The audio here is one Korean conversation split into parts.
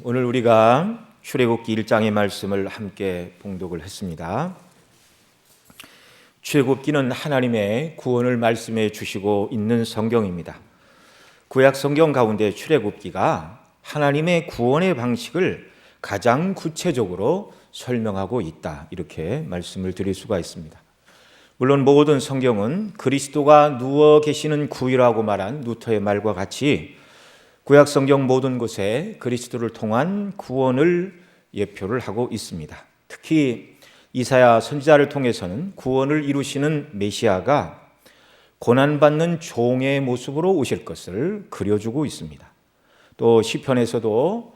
오늘 우리가 출애굽기 1장의 말씀을 함께 봉독을 했습니다. 출애굽기는 하나님의 구원을 말씀해 주시고 있는 성경입니다. 구약 성경 가운데 출애굽기가 하나님의 구원의 방식을 가장 구체적으로 설명하고 있다, 이렇게 말씀을 드릴 수가 있습니다. 물론 모든 성경은 그리스도가 누워 계시는 구유라고 말한 루터의 말과 같이 구약 성경 모든 곳에 그리스도를 통한 구원을 예표를 하고 있습니다. 특히 이사야 선지자를 통해서는 구원을 이루시는 메시아가 고난받는 종의 모습으로 오실 것을 그려주고 있습니다. 또 시편에서도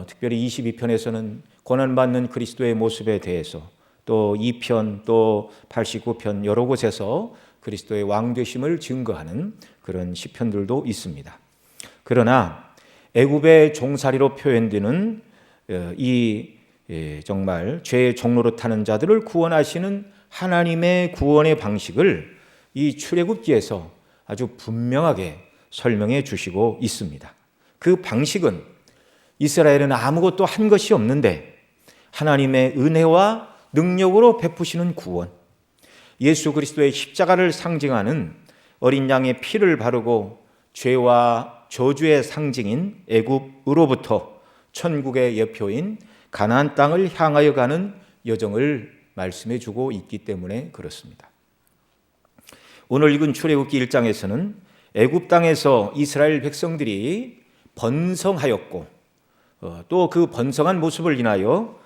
특별히 22편에서는 고난받는 그리스도의 모습에 대해서, 또 2편 또 89편 여러 곳에서 그리스도의 왕되심을 증거하는 그런 시편들도 있습니다. 그러나 애굽의 종살이로 표현되는 이 정말 죄의 종로로 타는 자들을 구원하시는 하나님의 구원의 방식을 이 출애굽기에서 아주 분명하게 설명해 주시고 있습니다. 그 방식은 이스라엘은 아무것도 한 것이 없는데 하나님의 은혜와 능력으로 베푸시는 구원, 예수 그리스도의 십자가를 상징하는 어린 양의 피를 바르고 죄와 저주의 상징인 애굽으로부터 천국의 여표인 가나안 땅을 향하여 가는 여정을 말씀해 주고 있기 때문에 그렇습니다. 오늘 읽은 출애굽기 1장에서는 애굽 땅에서 이스라엘 백성들이 번성하였고, 또 그 번성한 모습을 인하여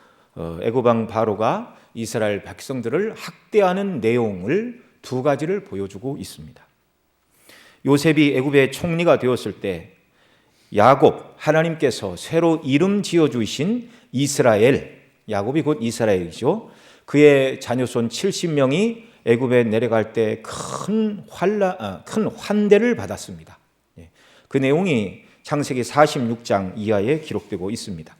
애굽 왕 바로가 이스라엘 백성들을 학대하는 내용을 두 가지를 보여주고 있습니다. 요셉이 애굽의 총리가 되었을 때 야곱, 하나님께서 새로 이름 지어주신 이스라엘, 야곱이 곧 이스라엘이죠. 그의 자녀손 70명이 애굽에 내려갈 때 큰 환대를 받았습니다. 그 내용이 창세기 46장 이하에 기록되고 있습니다.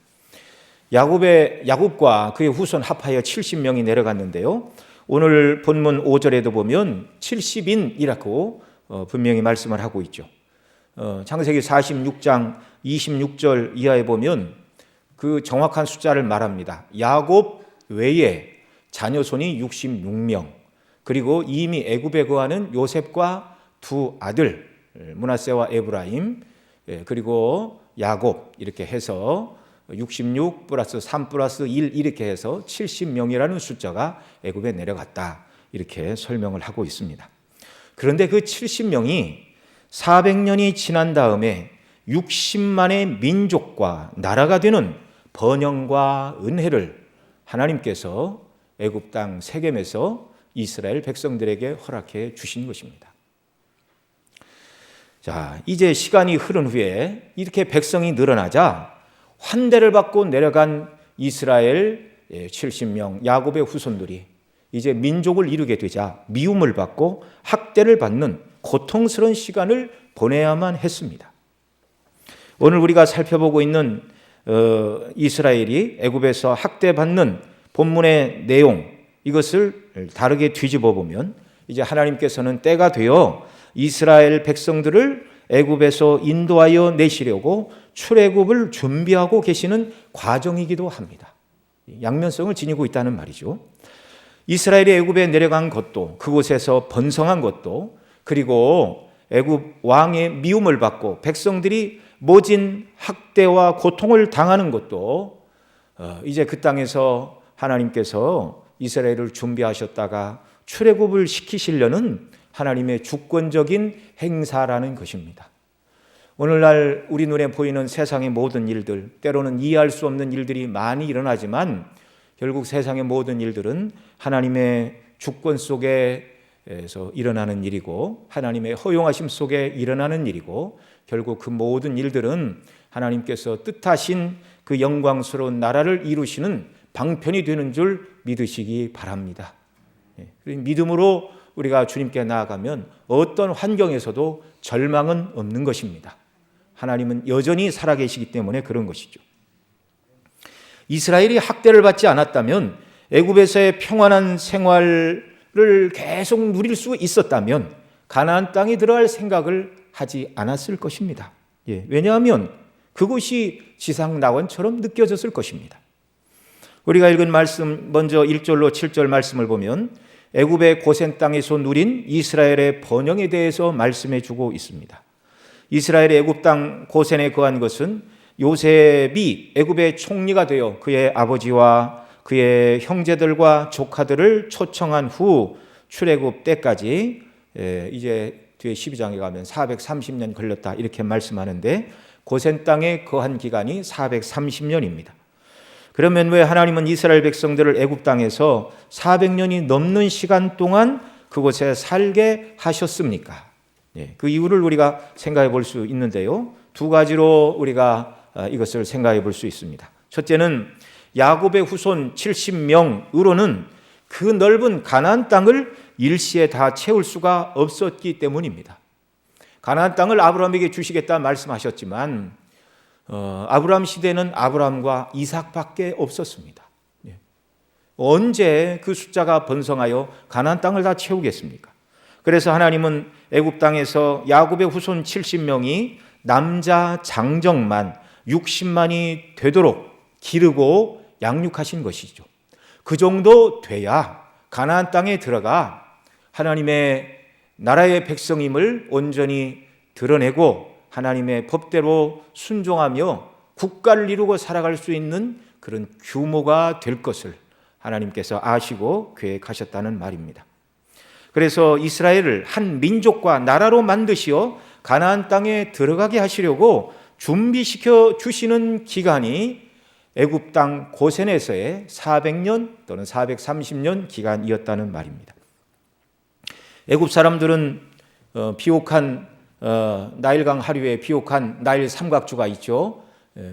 야곱과 그의 후손 합하여 70명이 내려갔는데요. 오늘 본문 5절에도 보면 70인이라고 분명히 말씀을 하고 있죠. 창세기 46장 26절 이하에 보면 그 정확한 숫자를 말합니다. 야곱 외에 자녀손이 66명, 그리고 이미 애굽에 거하는 요셉과 두 아들 므낫세와 에브라임, 그리고 야곱, 이렇게 해서 66 플러스 3 플러스 1 이렇게 해서 70명이라는 숫자가 애굽에 내려갔다, 이렇게 설명을 하고 있습니다. 그런데 그 70명이 400년이 지난 다음에 60만의 민족과 나라가 되는 번영과 은혜를 하나님께서 애굽 땅 세겜에서 이스라엘 백성들에게 허락해 주신 것입니다. 자, 이제 시간이 흐른 후에 이렇게 백성이 늘어나자 환대를 받고 내려간 이스라엘 70명 야곱의 후손들이 이제 민족을 이루게 되자 미움을 받고 학대를 받는 고통스러운 시간을 보내야만 했습니다. 오늘 우리가 살펴보고 있는 이스라엘이 애굽에서 학대받는 본문의 내용, 이것을 다르게 뒤집어 보면 이제 하나님께서는 때가 되어 이스라엘 백성들을 애굽에서 인도하여 내시려고 출애굽을 준비하고 계시는 과정이기도 합니다. 양면성을 지니고 있다는 말이죠. 이스라엘이 애굽에 내려간 것도, 그곳에서 번성한 것도, 그리고 애굽 왕의 미움을 받고 백성들이 모진 학대와 고통을 당하는 것도 이제 그 땅에서 하나님께서 이스라엘을 준비하셨다가 출애굽을 시키시려는 하나님의 주권적인 행사라는 것입니다. 오늘날 우리 눈에 보이는 세상의 모든 일들, 때로는 이해할 수 없는 일들이 많이 일어나지만 결국 세상의 모든 일들은 하나님의 주권 속에서 일어나는 일이고 하나님의 허용하심 속에 일어나는 일이고, 결국 그 모든 일들은 하나님께서 뜻하신 그 영광스러운 나라를 이루시는 방편이 되는 줄 믿으시기 바랍니다. 믿음으로 우리가 주님께 나아가면 어떤 환경에서도 절망은 없는 것입니다. 하나님은 여전히 살아계시기 때문에 그런 것이죠. 이스라엘이 학대를 받지 않았다면, 애굽에서의 평안한 생활을 계속 누릴 수 있었다면 가나안 땅에 들어갈 생각을 하지 않았을 것입니다. 왜냐하면 그것이 지상낙원처럼 느껴졌을 것입니다. 우리가 읽은 말씀, 먼저 1절로 7절 말씀을 보면 애굽의 고센 땅에서 누린 이스라엘의 번영에 대해서 말씀해 주고 있습니다. 이스라엘의 애굽 땅 고센에 거한 것은 요셉이 애굽의 총리가 되어 그의 아버지와 그의 형제들과 조카들을 초청한 후 출애굽 때까지, 이제 뒤에 12장에 가면 430년 걸렸다 이렇게 말씀하는데, 고센 땅에 거한 기간이 430년입니다. 그러면 왜 하나님은 이스라엘 백성들을 애굽 땅에서 400년이 넘는 시간 동안 그곳에 살게 하셨습니까? 그 이유를 우리가 생각해 볼 수 있는데요, 두 가지로 우리가 이것을 생각해 볼 수 있습니다. 첫째는 야곱의 후손 70명으로는 그 넓은 가나안 땅을 일시에 다 채울 수가 없었기 때문입니다. 가나안 땅을 아브라함에게 주시겠다 말씀하셨지만 아브라함 시대는 아브라함과 이삭밖에 없었습니다. 언제 그 숫자가 번성하여 가나안 땅을 다 채우겠습니까? 그래서 하나님은 애굽 땅에서 야곱의 후손 70명이 남자 장정만 60만이 되도록 기르고 양육하신 것이죠. 그 정도 돼야 가나안 땅에 들어가 하나님의 나라의 백성임을 온전히 드러내고 하나님의 법대로 순종하며 국가를 이루고 살아갈 수 있는 그런 규모가 될 것을 하나님께서 아시고 계획하셨다는 말입니다. 그래서 이스라엘을 한 민족과 나라로 만드시어 가나안 땅에 들어가게 하시려고 준비시켜 주시는 기간이 애굽 땅 고센에서의 400년 또는 430년 기간이었다는 말입니다. 애굽 사람들은 비옥한 나일강 하류에 비옥한 나일 삼각주가 있죠.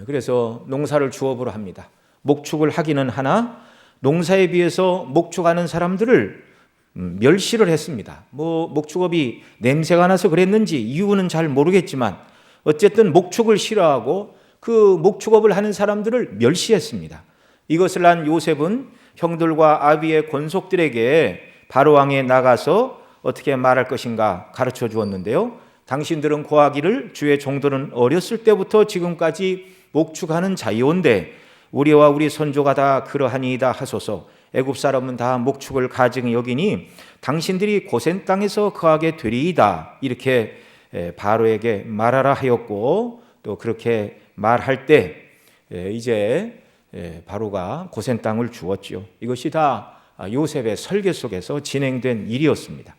그래서 농사를 주업으로 합니다. 목축을 하기는 하나 농사에 비해서 목축하는 사람들을 멸시를 했습니다. 목축업이 냄새가 나서 그랬는지 이유는 잘 모르겠지만 어쨌든 목축을 싫어하고 그 목축업을 하는 사람들을 멸시했습니다. 이것을 한 요셉은 형들과 아비의 권속들에게 바로 왕에 나가서 어떻게 말할 것인가 가르쳐 주었는데요. 당신들은 고하기를 주의 종들은 어렸을 때부터 지금까지 목축하는 자이온데 우리와 우리 선조가 다 그러하니이다 하소서. 애굽 사람은 다 목축을 가증히 여기니 당신들이 고센 땅에서 거하게 되리이다. 이렇게 바로에게 말하라 하였고, 또 그렇게 말할 때 이제 바로가 고센 땅을 주었죠. 이것이 다 요셉의 설계 속에서 진행된 일이었습니다.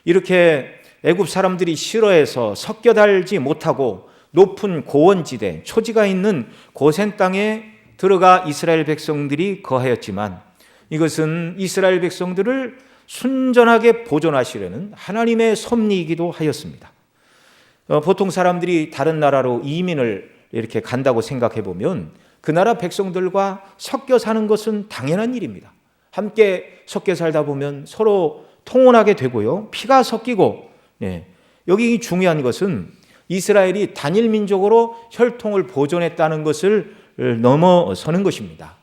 이렇게 애굽 사람들이 싫어해서 섞여 달지 못하고 높은 고원지대, 초지가 있는 고센 땅에 들어가 이스라엘 백성들이 거하였지만 이것은 이스라엘 백성들을 순전하게 보존하시려는 하나님의 섭리이기도 하였습니다. 보통 사람들이 다른 나라로 이민을 이렇게 간다고 생각해 보면 그 나라 백성들과 섞여 사는 것은 당연한 일입니다. 함께 섞여 살다 보면 서로 통혼하게 되고요, 피가 섞이고, 여기 중요한 것은 이스라엘이 단일 민족으로 혈통을 보존했다는 것을 넘어서는 것입니다.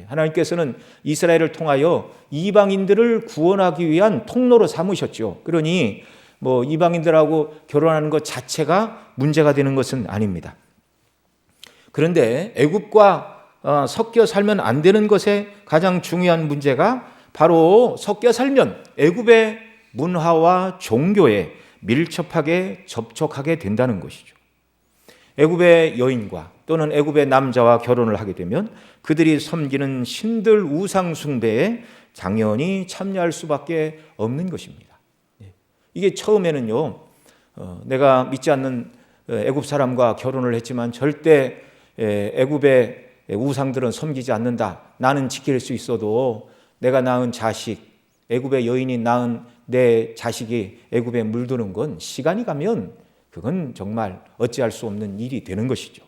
하나님께서는 이스라엘을 통하여 이방인들을 구원하기 위한 통로로 삼으셨죠. 그러니 이방인들하고 결혼하는 것 자체가 문제가 되는 것은 아닙니다. 그런데 애굽과 섞여 살면 안 되는 것의 가장 중요한 문제가 바로 섞여 살면 애굽의 문화와 종교에 밀접하게 접촉하게 된다는 것이죠. 애굽의 여인과 또는 애굽의 남자와 결혼을 하게 되면 그들이 섬기는 신들 우상 숭배에 당연히 참여할 수밖에 없는 것입니다. 이게 처음에는요, 내가 믿지 않는 애굽 사람과 결혼을 했지만 절대 애굽의 우상들은 섬기지 않는다. 나는 지킬 수 있어도 내가 낳은 자식, 애굽의 여인이 낳은 내 자식이 애굽에 물드는 건 시간이 가면 그건 정말 어찌할 수 없는 일이 되는 것이죠.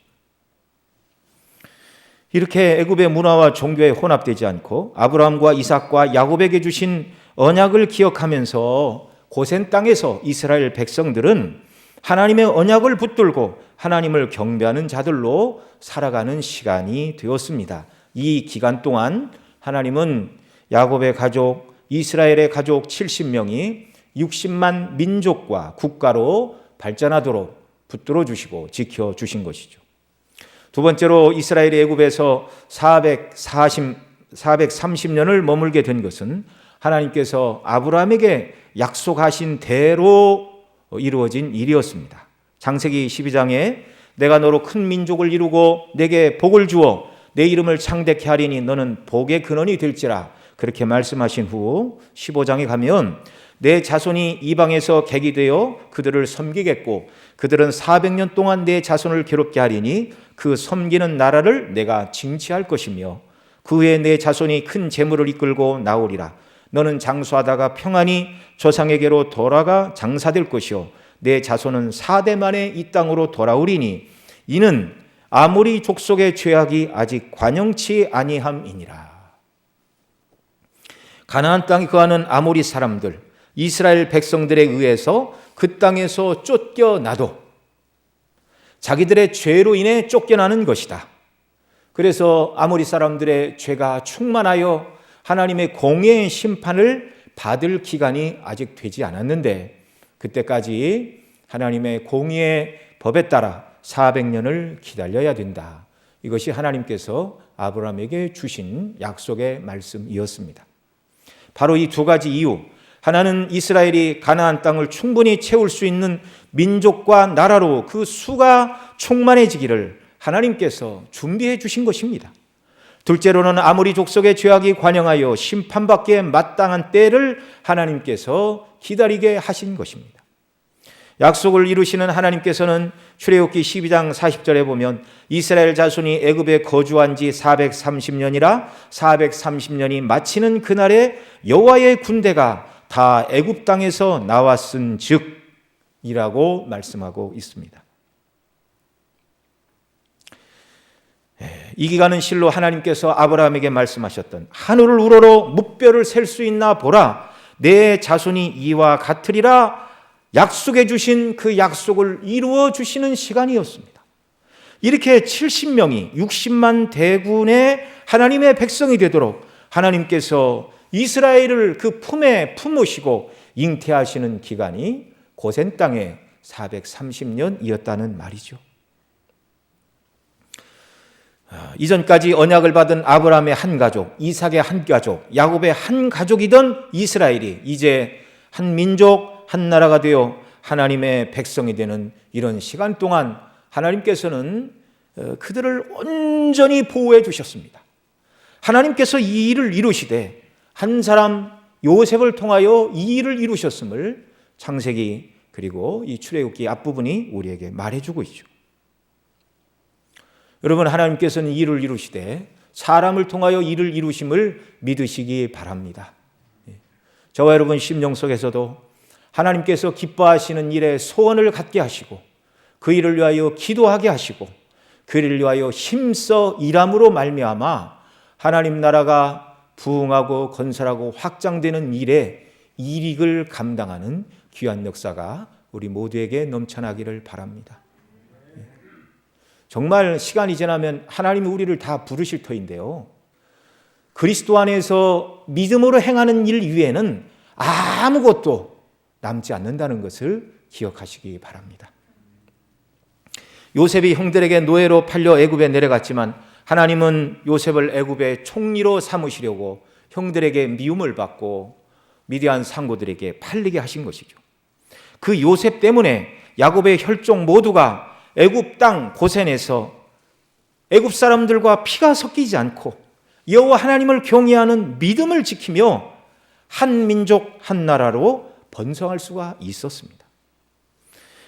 이렇게 애굽의 문화와 종교에 혼합되지 않고 아브라함과 이삭과 야곱에게 주신 언약을 기억하면서 고센 땅에서 이스라엘 백성들은 하나님의 언약을 붙들고 하나님을 경배하는 자들로 살아가는 시간이 되었습니다. 이 기간 동안 하나님은 야곱의 가족, 이스라엘의 가족 70명이 60만 민족과 국가로 발전하도록 붙들어 주시고 지켜 주신 것이죠. 두 번째로 이스라엘이 애굽에서 430년을 머물게 된 것은 하나님께서 아브라함에게 약속하신 대로 이루어진 일이었습니다. 창세기 12장에 내가 너로 큰 민족을 이루고 내게 복을 주어 내 이름을 창대케 하리니 너는 복의 근원이 될지라 그렇게 말씀하신 후 15장에 가면 내 자손이 이방에서 객이 되어 그들을 섬기겠고 그들은 400년 동안 내 자손을 괴롭게 하리니 그 섬기는 나라를 내가 징치할 것이며 그 후에 내 자손이 큰 재물을 이끌고 나오리라. 너는 장수하다가 평안히 조상에게로 돌아가 장사될 것이요 내 자손은 4대 만에 이 땅으로 돌아오리니 이는 아모리 족속의 죄악이 아직 관영치 아니함이니라. 가나안 땅에 거하는 아모리 사람들, 이스라엘 백성들에 의해서 그 땅에서 쫓겨나도 자기들의 죄로 인해 쫓겨나는 것이다. 그래서 아모리 사람들의 죄가 충만하여 하나님의 공의의 심판을 받을 기간이 아직 되지 않았는데 그때까지 하나님의 공의의 법에 따라 400년을 기다려야 된다. 이것이 하나님께서 아브라함에게 주신 약속의 말씀이었습니다. 바로 이 두 가지 이유, 하나는 이스라엘이 가나안 땅을 충분히 채울 수 있는 민족과 나라로 그 수가 충만해지기를 하나님께서 준비해 주신 것입니다. 둘째로는 아모리 족속의 죄악이 관영하여 심판받기에 마땅한 때를 하나님께서 기다리게 하신 것입니다. 약속을 이루시는 하나님께서는 출애굽기 12장 40절에 보면 이스라엘 자손이 애굽에 거주한 지 430년이라 430년이 마치는 그날에 여호와의 군대가 다 애굽 땅에서 나왔은즉이라고 말씀하고 있습니다. 이 기간은 실로 하나님께서 아브라함에게 말씀하셨던 하늘을 우러러 뭇별을 셀 수 있나 보라 내 자손이 이와 같으리라 약속해 주신 그 약속을 이루어 주시는 시간이었습니다. 이렇게 70명이 60만 대군의 하나님의 백성이 되도록 하나님께서 이스라엘을 그 품에 품으시고 잉태하시는 기간이 고센 땅에 430년이었다는 말이죠. 이전까지 언약을 받은 아브라함의 한 가족, 이삭의 한 가족, 야곱의 한 가족이던 이스라엘이 이제 한 민족, 한 나라가 되어 하나님의 백성이 되는 이런 시간 동안 하나님께서는 그들을 온전히 보호해 주셨습니다. 하나님께서 이 일을 이루시되 한 사람 요셉을 통하여 이 일을 이루셨음을 창세기 그리고 이 출애굽기 앞부분이 우리에게 말해주고 있죠. 여러분, 하나님께서는 이 일을 이루시되 사람을 통하여 일을 이루심을 믿으시기 바랍니다. 저와 여러분 심령 속에서도 하나님께서 기뻐하시는 일에 소원을 갖게 하시고 그 일을 위하여 기도하게 하시고 그 일을 위하여 힘써 일함으로 말미암아 하나님 나라가 부흥하고 건설하고 확장되는 일에 이익을 감당하는 귀한 역사가 우리 모두에게 넘쳐나기를 바랍니다. 정말 시간이 지나면 하나님이 우리를 다 부르실 터인데요. 그리스도 안에서 믿음으로 행하는 일 위에는 아무것도 남지 않는다는 것을 기억하시기 바랍니다. 요셉이 형들에게 노예로 팔려 애굽에 내려갔지만 하나님은 요셉을 애굽의 총리로 삼으시려고 형들에게 미움을 받고 미디안 상고들에게 팔리게 하신 것이죠. 그 요셉 때문에 야곱의 혈족 모두가 애굽 땅 고센에서 애굽 사람들과 피가 섞이지 않고 여호와 하나님을 경외하는 믿음을 지키며 한 민족 한 나라로 번성할 수가 있었습니다.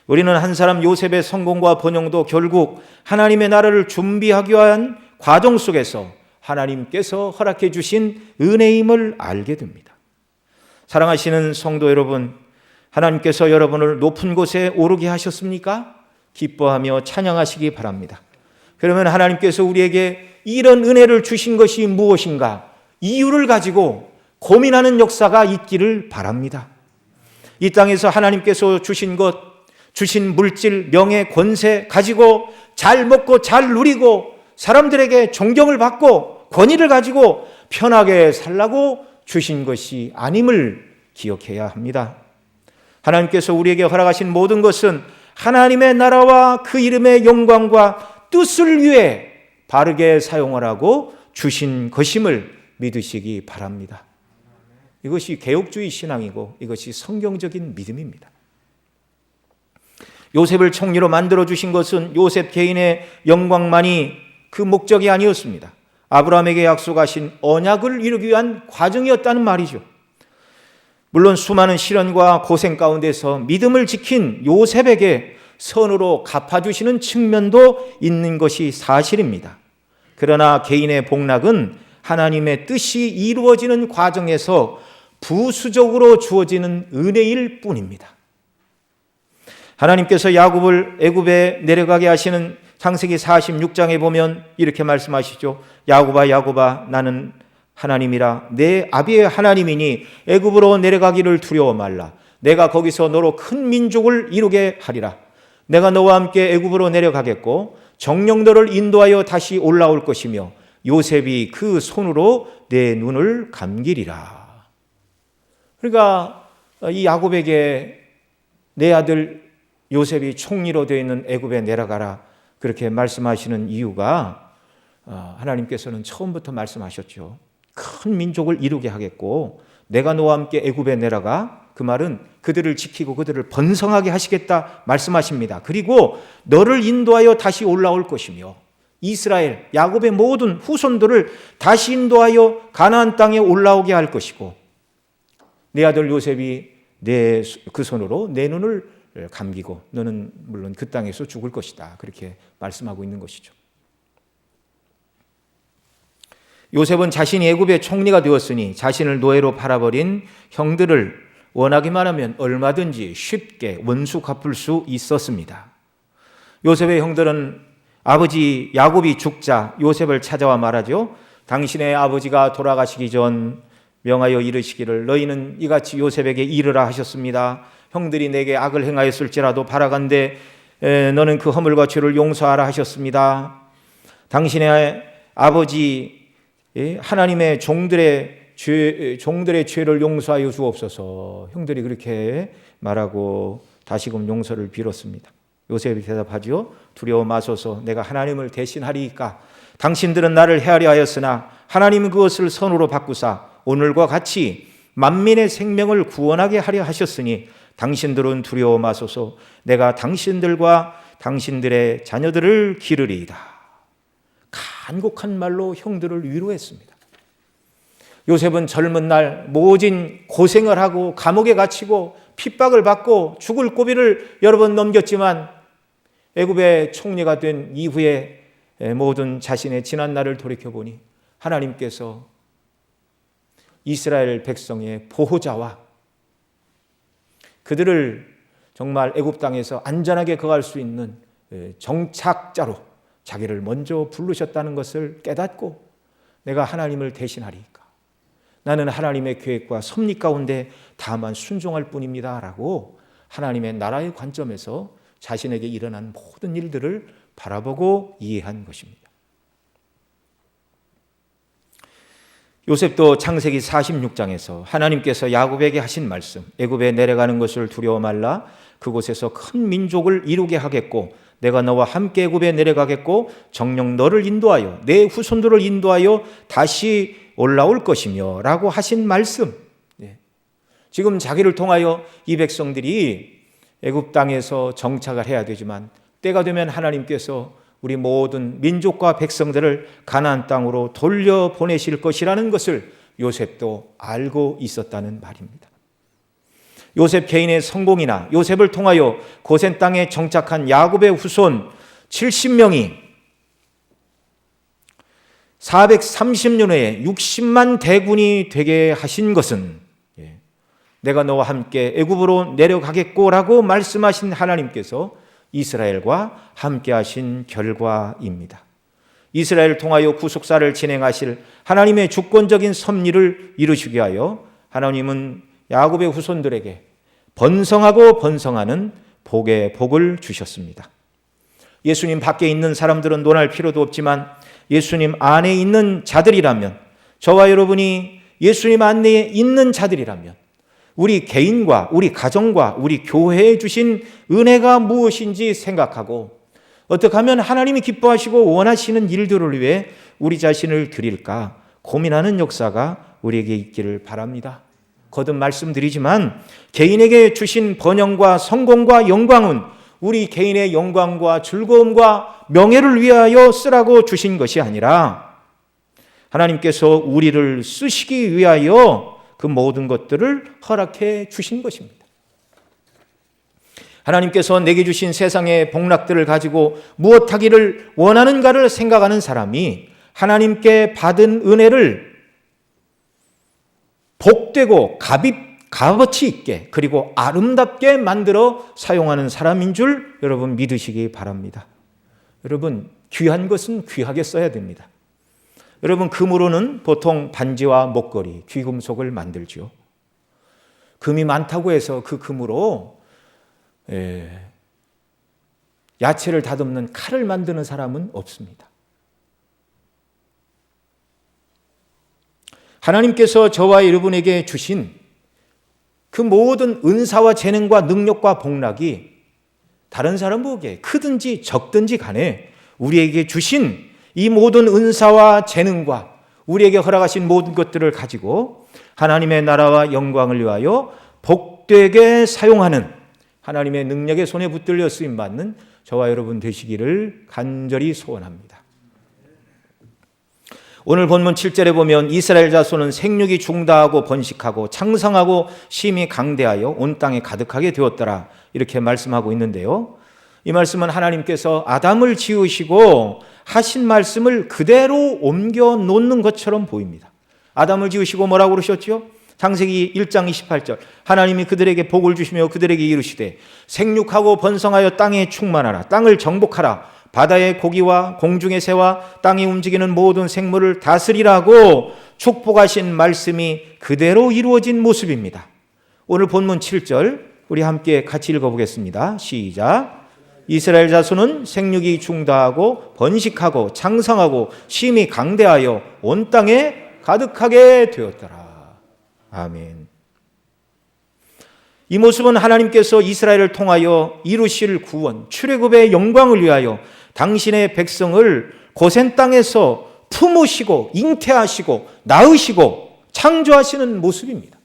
우리는 한 사람 요셉의 성공과 번영도 결국 하나님의 나라를 준비하기 위한 과정 속에서 하나님께서 허락해 주신 은혜임을 알게 됩니다. 사랑하시는 성도 여러분, 하나님께서 여러분을 높은 곳에 오르게 하셨습니까? 기뻐하며 찬양하시기 바랍니다. 그러면 하나님께서 우리에게 이런 은혜를 주신 것이 무엇인가? 이유를 가지고 고민하는 역사가 있기를 바랍니다. 이 땅에서 하나님께서 주신 것, 주신 물질, 명예, 권세 가지고 잘 먹고 잘 누리고 사람들에게 존경을 받고 권위를 가지고 편하게 살라고 주신 것이 아님을 기억해야 합니다. 하나님께서 우리에게 허락하신 모든 것은 하나님의 나라와 그 이름의 영광과 뜻을 위해 바르게 사용하라고 주신 것임을 믿으시기 바랍니다. 이것이 개혁주의 신앙이고 이것이 성경적인 믿음입니다. 요셉을 총리로 만들어 주신 것은 요셉 개인의 영광만이 그 목적이 아니었습니다. 아브라함에게 약속하신 언약을 이루기 위한 과정이었다는 말이죠. 물론 수많은 시련과 고생 가운데서 믿음을 지킨 요셉에게 선으로 갚아주시는 측면도 있는 것이 사실입니다. 그러나 개인의 복락은 하나님의 뜻이 이루어지는 과정에서 부수적으로 주어지는 은혜일 뿐입니다. 하나님께서 야곱을 애굽에 내려가게 하시는 창세기 46장에 보면 이렇게 말씀하시죠. 야곱아 야곱아 나는 하나님이라 내 아비의 하나님이니 애굽으로 내려가기를 두려워 말라. 내가 거기서 너로 큰 민족을 이루게 하리라. 내가 너와 함께 애굽으로 내려가겠고 정녕 너를 인도하여 다시 올라올 것이며 요셉이 그 손으로 내 눈을 감기리라. 그러니까 이 야곱에게 내 아들 요셉이 총리로 되어 있는 애굽에 내려가라 그렇게 말씀하시는 이유가 하나님께서는 처음부터 말씀하셨죠. 큰 민족을 이루게 하겠고 내가 너와 함께 애굽에 내려가, 그 말은 그들을 지키고 그들을 번성하게 하시겠다 말씀하십니다. 그리고 너를 인도하여 다시 올라올 것이며 이스라엘 야곱의 모든 후손들을 다시 인도하여 가나안 땅에 올라오게 할 것이고 내 아들 요셉이 그 손으로 내 눈을 감기고 너는 물론 그 땅에서 죽을 것이다. 그렇게 말씀하고 있는 것이죠. 요셉은 자신이 애굽의 총리가 되었으니 자신을 노예로 팔아버린 형들을 원하기만 하면 얼마든지 쉽게 원수 갚을 수 있었습니다. 요셉의 형들은 아버지 야곱이 죽자 요셉을 찾아와 말하죠. 당신의 아버지가 돌아가시기 전 명하여 이르시기를 너희는 이같이 요셉에게 이르라 하셨습니다. 형들이 내게 악을 행하였을지라도 바라간대 너는 그 허물과 죄를 용서하라 하셨습니다. 당신의 아버지 하나님의 종들의 죄를 용서하여 주옵소서. 형들이 그렇게 말하고 다시금 용서를 빌었습니다. 요셉이 대답하지요. 두려워 마소서. 내가 하나님을 대신하리이까. 당신들은 나를 헤아려 하였으나 하나님은 그것을 선으로 바꾸사 오늘과 같이 만민의 생명을 구원하게 하려 하셨으니 당신들은 두려워 마소서. 내가 당신들과 당신들의 자녀들을 기르리이다. 간곡한 말로 형들을 위로했습니다. 요셉은 젊은 날 모진 고생을 하고 감옥에 갇히고 핍박을 받고 죽을 고비를 여러 번 넘겼지만 애굽의 총리가 된 이후에 모든 자신의 지난 날을 돌이켜보니 하나님께서 이스라엘 백성의 보호자와 그들을 정말 애굽 땅에서 안전하게 거할 수 있는 정착자로 자기를 먼저 부르셨다는 것을 깨닫고 내가 하나님을 대신하리까. 나는 하나님의 계획과 섭리 가운데 다만 순종할 뿐입니다 라고 하나님의 나라의 관점에서 자신에게 일어난 모든 일들을 바라보고 이해한 것입니다. 요셉도 창세기 46장에서 하나님께서 야곱에게 하신 말씀, 애굽에 내려가는 것을 두려워 말라. 그곳에서 큰 민족을 이루게 하겠고 내가 너와 함께 애굽에 내려가겠고 정녕 너를 인도하여 내 후손들을 인도하여 다시 올라올 것이며 라고 하신 말씀. 지금 자기를 통하여 이 백성들이 애굽 땅에서 정착을 해야 되지만 때가 되면 하나님께서 우리 모든 민족과 백성들을 가나안 땅으로 돌려보내실 것이라는 것을 요셉도 알고 있었다는 말입니다. 요셉 개인의 성공이나 요셉을 통하여 고센 땅에 정착한 야곱의 후손 70명이 430년 후에 60만 대군이 되게 하신 것은 내가 너와 함께 애굽으로 내려가겠고라고 말씀하신 하나님께서 이스라엘과 함께 하신 결과입니다. 이스라엘을 통하여 구속사를 진행하실 하나님의 주권적인 섭리를 이루시게 하여 하나님은 야곱의 후손들에게 번성하고 번성하는 복의 복을 주셨습니다. 예수님 밖에 있는 사람들은 논할 필요도 없지만 예수님 안에 있는 자들이라면, 저와 여러분이 예수님 안에 있는 자들이라면 우리 개인과 우리 가정과 우리 교회에 주신 은혜가 무엇인지 생각하고 어떻게 하면 하나님이 기뻐하시고 원하시는 일들을 위해 우리 자신을 드릴까 고민하는 역사가 우리에게 있기를 바랍니다. 거듭 말씀드리지만 개인에게 주신 번영과 성공과 영광은 우리 개인의 영광과 즐거움과 명예를 위하여 쓰라고 주신 것이 아니라 하나님께서 우리를 쓰시기 위하여 그 모든 것들을 허락해 주신 것입니다. 하나님께서 내게 주신 세상의 복락들을 가지고 무엇하기를 원하는가를 생각하는 사람이 하나님께 받은 은혜를 복되고 값어치 있게 그리고 아름답게 만들어 사용하는 사람인 줄 여러분 믿으시기 바랍니다. 여러분 귀한 것은 귀하게 써야 됩니다. 여러분 금으로는 보통 반지와 목걸이, 귀금속을 만들죠. 금이 많다고 해서 그 금으로 야채를 다듬는 칼을 만드는 사람은 없습니다. 하나님께서 저와 여러분에게 주신 그 모든 은사와 재능과 능력과 복락이 다른 사람 보기에 크든지 적든지 간에 우리에게 주신 이 모든 은사와 재능과 우리에게 허락하신 모든 것들을 가지고 하나님의 나라와 영광을 위하여 복되게 사용하는 하나님의 능력의 손에 붙들려 쓰임받는 저와 여러분 되시기를 간절히 소원합니다. 오늘 본문 7절에 보면 이스라엘 자손은 생육이 중다하고 번식하고 창성하고 심히 강대하여 온 땅에 가득하게 되었더라 이렇게 말씀하고 있는데요. 이 말씀은 하나님께서 아담을 지으시고 하신 말씀을 그대로 옮겨 놓는 것처럼 보입니다. 아담을 지으시고 뭐라고 그러셨죠? 창세기 1장 28절 하나님이 그들에게 복을 주시며 그들에게 이르시되 생육하고 번성하여 땅에 충만하라 땅을 정복하라 바다의 고기와 공중의 새와 땅에 움직이는 모든 생물을 다스리라고 축복하신 말씀이 그대로 이루어진 모습입니다. 오늘 본문 7절 우리 함께 같이 읽어보겠습니다. 시작. 이스라엘 자손은 생육이 중다하고 번식하고 창성하고 심히 강대하여 온 땅에 가득하게 되었더라. 아멘. 이 모습은 하나님께서 이스라엘을 통하여 이루실 구원, 출애굽의 영광을 위하여 당신의 백성을 고센 땅에서 품으시고 잉태하시고 낳으시고 창조하시는 모습입니다.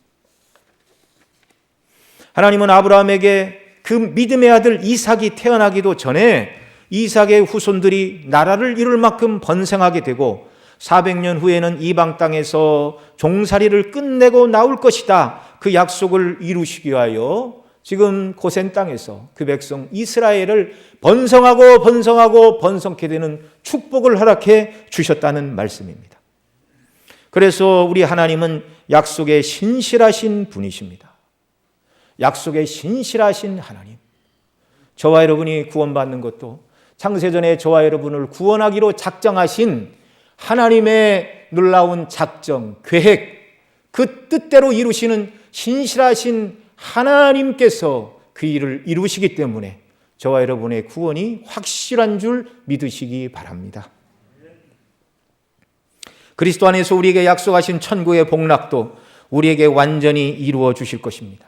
하나님은 아브라함에게 그 믿음의 아들 이삭이 태어나기도 전에 이삭의 후손들이 나라를 이룰 만큼 번성하게 되고 400년 후에는 이방 땅에서 종살이를 끝내고 나올 것이다. 그 약속을 이루시기 위하여 지금 고센 땅에서 그 백성 이스라엘을 번성하고 번성하고 번성케 되는 축복을 허락해 주셨다는 말씀입니다. 그래서 우리 하나님은 약속에 신실하신 분이십니다. 약속에 신실하신 하나님. 저와 여러분이 구원받는 것도 창세전에 저와 여러분을 구원하기로 작정하신 하나님의 놀라운 작정, 계획, 그 뜻대로 이루시는 신실하신 하나님께서 그 일을 이루시기 때문에 저와 여러분의 구원이 확실한 줄 믿으시기 바랍니다. 그리스도 안에서 우리에게 약속하신 천국의 복락도 우리에게 완전히 이루어 주실 것입니다.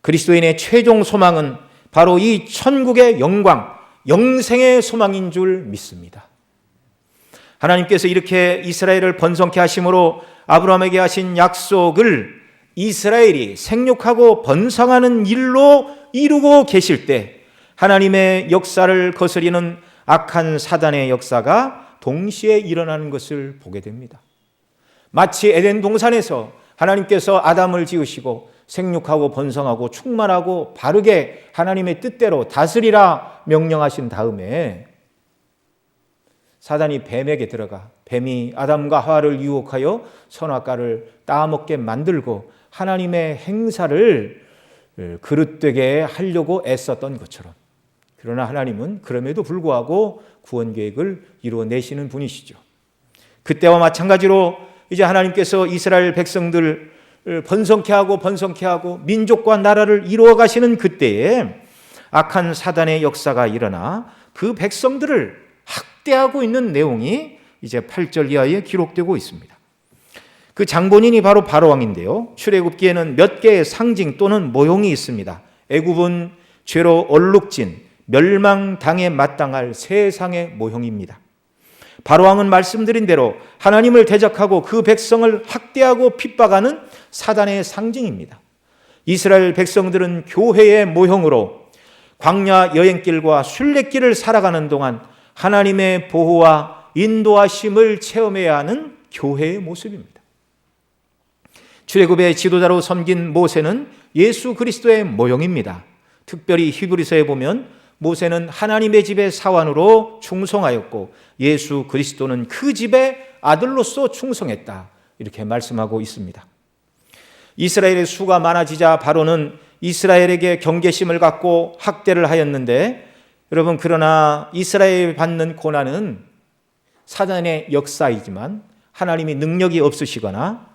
그리스도인의 최종 소망은 바로 이 천국의 영광, 영생의 소망인 줄 믿습니다. 하나님께서 이렇게 이스라엘을 번성케 하심으로 아브라함에게 하신 약속을 이스라엘이 생육하고 번성하는 일로 이루고 계실 때 하나님의 역사를 거스리는 악한 사단의 역사가 동시에 일어나는 것을 보게 됩니다. 마치 에덴 동산에서 하나님께서 아담을 지으시고 생육하고 번성하고 충만하고 바르게 하나님의 뜻대로 다스리라 명령하신 다음에 사단이 뱀에게 들어가 뱀이 아담과 하와를 유혹하여 선악과를 따먹게 만들고 하나님의 행사를 그릇되게 하려고 애썼던 것처럼, 그러나 하나님은 그럼에도 불구하고 구원 계획을 이루어내시는 분이시죠. 그때와 마찬가지로 이제 하나님께서 이스라엘 백성들 번성케 하고 민족과 나라를 이루어 가시는 그때에 악한 사단의 역사가 일어나 그 백성들을 학대하고 있는 내용이 이제 8절 이하에 기록되고 있습니다. 그 장본인이 바로 바로왕인데요. 출애굽기에는 몇 개의 상징 또는 모형이 있습니다. 애굽은 죄로 얼룩진 멸망당에 마땅할 세상의 모형입니다. 바로왕은 말씀드린 대로 하나님을 대적하고 그 백성을 학대하고 핍박하는 사단의 상징입니다. 이스라엘 백성들은 교회의 모형으로 광야 여행길과 순례길을 살아가는 동안 하나님의 보호와 인도하심을 체험해야 하는 교회의 모습입니다. 출애굽의 지도자로 섬긴 모세는 예수 그리스도의 모형입니다. 특별히 히브리서에 보면 모세는 하나님의 집의 사환으로 충성하였고 예수 그리스도는 그 집의 아들로서 충성했다, 이렇게 말씀하고 있습니다. 이스라엘의 수가 많아지자 바로는 이스라엘에게 경계심을 갖고 학대를 하였는데, 여러분, 그러나 이스라엘이 받는 고난은 사단의 역사이지만 하나님이 능력이 없으시거나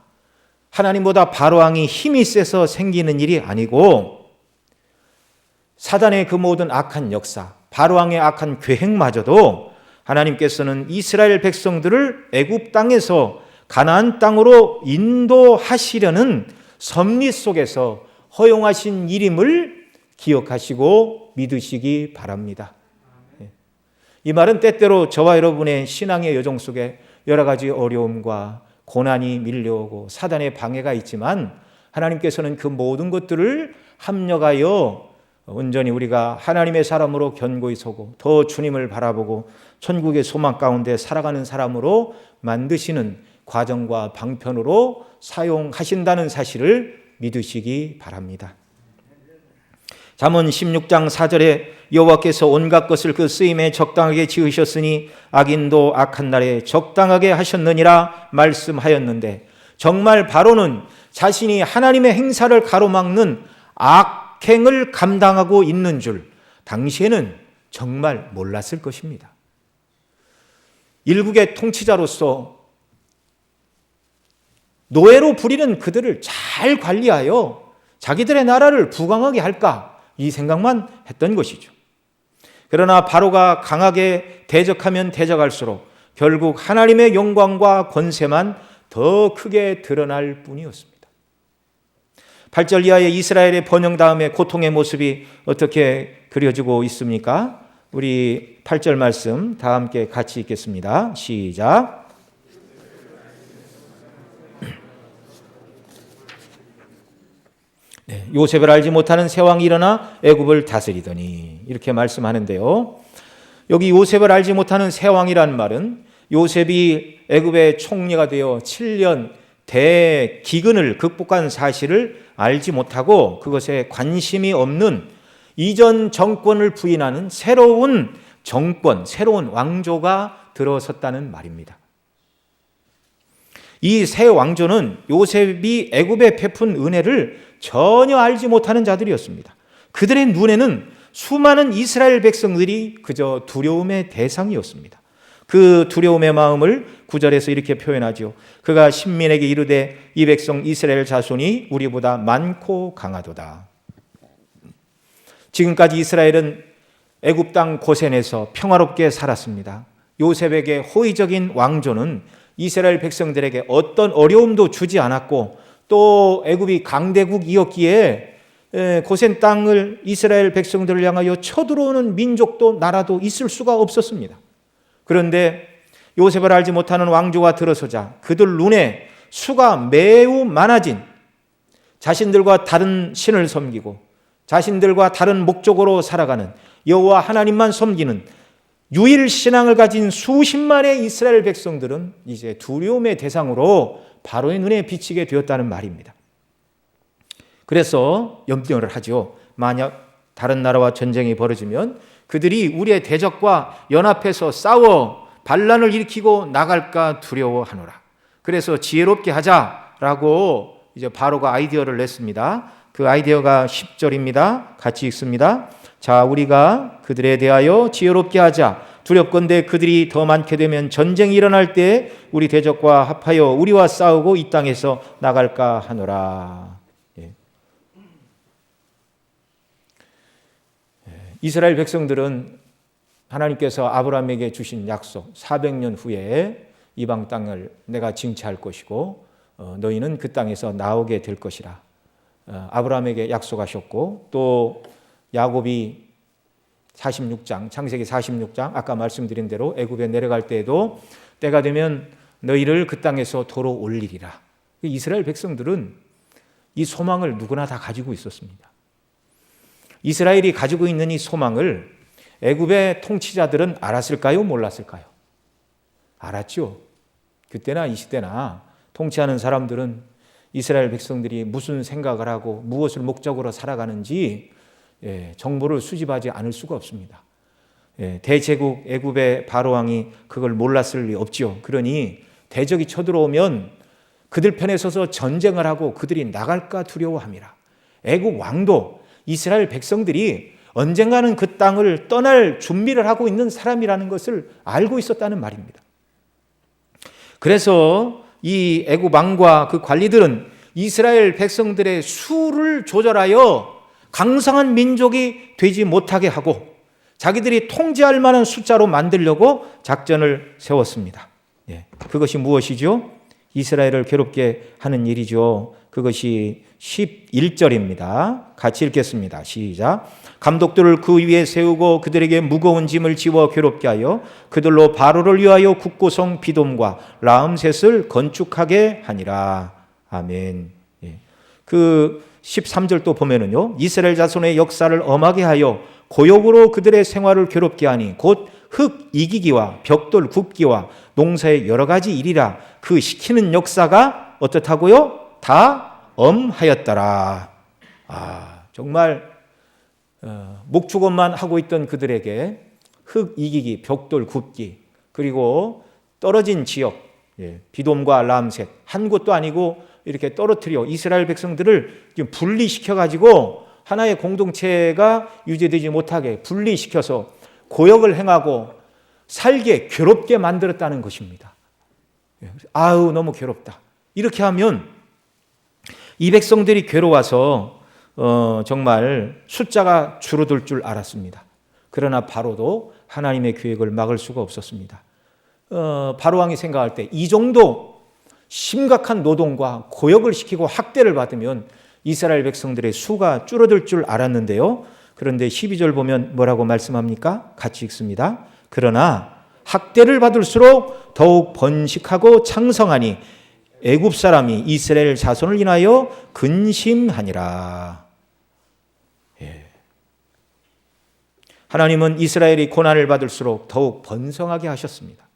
하나님보다 바로왕이 힘이 세서 생기는 일이 아니고, 사단의 그 모든 악한 역사, 바로왕의 악한 계획마저도 하나님께서는 이스라엘 백성들을 애굽 땅에서 가나안 땅으로 인도하시려는 섭리 속에서 허용하신 일임을 기억하시고 믿으시기 바랍니다. 이 말은 때때로 저와 여러분의 신앙의 여정 속에 여러 가지 어려움과 고난이 밀려오고 사단의 방해가 있지만 하나님께서는 그 모든 것들을 합력하여 온전히 우리가 하나님의 사람으로 견고히 서고 더 주님을 바라보고 천국의 소망 가운데 살아가는 사람으로 만드시는 과정과 방편으로 사용하신다는 사실을 믿으시기 바랍니다. 잠언 16장 4절에 여호와께서 온갖 것을 그 쓰임에 적당하게 지으셨으니 악인도 악한 날에 적당하게 하셨느니라 말씀하였는데, 정말 바로는 자신이 하나님의 행사를 가로막는 악행을 감당하고 있는 줄 당시에는 정말 몰랐을 것입니다. 일국의 통치자로서 노예로 부리는 그들을 잘 관리하여 자기들의 나라를 부강하게 할까, 이 생각만 했던 것이죠. 그러나 바로가 강하게 대적하면 대적할수록 결국 하나님의 영광과 권세만 더 크게 드러날 뿐이었습니다. 8절 이하의 이스라엘의 번영 다음에 고통의 모습이 어떻게 그려지고 있습니까? 우리 8절 말씀 다 함께 같이 읽겠습니다. 시작. 요셉을 알지 못하는 새 왕이 일어나 애굽을 다스리더니, 이렇게 말씀하는데요. 여기 요셉을 알지 못하는 새 왕이라는 말은 요셉이 애굽의 총리가 되어 7년 대기근을 극복한 사실을 알지 못하고 그것에 관심이 없는 이전 정권을 부인하는 새로운 정권, 새로운 왕조가 들어섰다는 말입니다. 이 새 왕조는 요셉이 애굽에 베푼 은혜를 전혀 알지 못하는 자들이었습니다. 그들의 눈에는 수많은 이스라엘 백성들이 그저 두려움의 대상이었습니다. 그 두려움의 마음을 9절에서 이렇게 표현하죠. 그가 신민에게 이르되 이 백성 이스라엘 자손이 우리보다 많고 강하도다. 지금까지 이스라엘은 애굽 땅 고센에서 평화롭게 살았습니다. 요셉에게 호의적인 왕조는 이스라엘 백성들에게 어떤 어려움도 주지 않았고, 또 애굽이 강대국이었기에 고센 땅을 이스라엘 백성들을 향하여 쳐들어오는 민족도 나라도 있을 수가 없었습니다. 그런데 요셉을 알지 못하는 왕조가 들어서자 그들 눈에 수가 매우 많아진, 자신들과 다른 신을 섬기고 자신들과 다른 목적으로 살아가는 여호와 하나님만 섬기는 유일 신앙을 가진 수십만의 이스라엘 백성들은 이제 두려움의 대상으로 바로의 눈에 비치게 되었다는 말입니다. 그래서 염려를 하죠. 만약 다른 나라와 전쟁이 벌어지면 그들이 우리의 대적과 연합해서 싸워 반란을 일으키고 나갈까 두려워하노라. 그래서 지혜롭게 하자라고 이제 바로가 아이디어를 냈습니다. 그 아이디어가 10절입니다. 같이 읽습니다. 자, 우리가 그들에 대하여 지혜롭게 하자. 두렵건대 그들이 더 많게 되면 전쟁이 일어날 때 우리 대적과 합하여 우리와 싸우고 이 땅에서 나갈까 하노라. 이스라엘 백성들은 하나님께서 아브라함에게 주신 약속, 400년 후에 이방 땅을 내가 징치할 것이고 너희는 그 땅에서 나오게 될 것이라 아브라함에게 약속하셨고, 또 야곱이 46장, 창세기 46장 아까 말씀드린 대로 애굽에 내려갈 때에도 때가 되면 너희를 그 땅에서 도로 올리리라. 이스라엘 백성들은 이 소망을 누구나 다 가지고 있었습니다. 이스라엘이 가지고 있는 이 소망을 애굽의 통치자들은 알았을까요? 몰랐을까요? 알았죠. 그때나 이 시대나 통치하는 사람들은 이스라엘 백성들이 무슨 생각을 하고 무엇을 목적으로 살아가는지 정보를 수집하지 않을 수가 없습니다. 대제국 애굽의 바로왕이 그걸 몰랐을 리 없죠. 그러니 대적이 쳐들어오면 그들 편에 서서 전쟁을 하고 그들이 나갈까 두려워함이라. 애굽 왕도 이스라엘 백성들이 언젠가는 그 땅을 떠날 준비를 하고 있는 사람이라는 것을 알고 있었다는 말입니다. 그래서 이 애굽 왕과 그 관리들은 이스라엘 백성들의 수를 조절하여 강성한 민족이 되지 못하게 하고 자기들이 통제할 만한 숫자로 만들려고 작전을 세웠습니다. 그것이 무엇이죠? 이스라엘을 괴롭게 하는 일이죠. 그것이 11절입니다. 같이 읽겠습니다. 시작. 감독들을 그 위에 세우고 그들에게 무거운 짐을 지워 괴롭게 하여 그들로 바로를 위하여 국고성 비돔과 라암셋을 건축하게 하니라. 아멘. 그 13절 또 보면은요, 이스라엘 자손의 역사를 엄하게 하여 고역으로 그들의 생활을 괴롭게 하니 곧 흙 이기기와 벽돌 굽기와 농사의 여러 가지 일이라. 그 시키는 역사가 어떻다고요? 다 엄하였더라. 정말 목축업만 하고 있던 그들에게 흙 이기기, 벽돌 굽기, 그리고 떨어진 지역, 비돔과 람셋, 한 곳도 아니고 이렇게 떨어뜨려 이스라엘 백성들을 분리시켜가지고 하나의 공동체가 유지되지 못하게 분리시켜서 고역을 행하고 살게 괴롭게 만들었다는 것입니다. 아우 너무 괴롭다. 이렇게 하면 이 백성들이 괴로워서 정말 숫자가 줄어들 줄 알았습니다. 그러나 바로도 하나님의 계획을 막을 수가 없었습니다. 바로왕이 생각할 때 이 정도 심각한 노동과 고역을 시키고 학대를 받으면 이스라엘 백성들의 수가 줄어들 줄 알았는데요. 그런데 12절 보면 뭐라고 말씀합니까? 같이 읽습니다. 그러나 학대를 받을수록 더욱 번식하고 창성하니 애굽 사람이 이스라엘 자손을 인하여 근심하니라. 하나님은 이스라엘이 고난을 받을수록 더욱 번성하게 하셨습니다.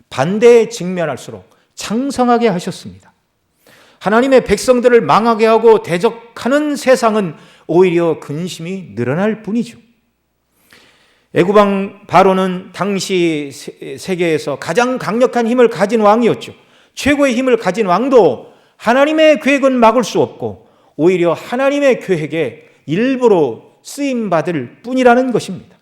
반대에 직면할수록 창성하게 하셨습니다. 하나님의 백성들을 망하게 하고 대적하는 세상은 오히려 근심이 늘어날 뿐이죠. 애굽 왕 바로는 당시 세계에서 가장 강력한 힘을 가진 왕이었죠. 최고의 힘을 가진 왕도 하나님의 계획은 막을 수 없고 오히려 하나님의 계획에 일부러 쓰임받을 뿐이라는 것입니다.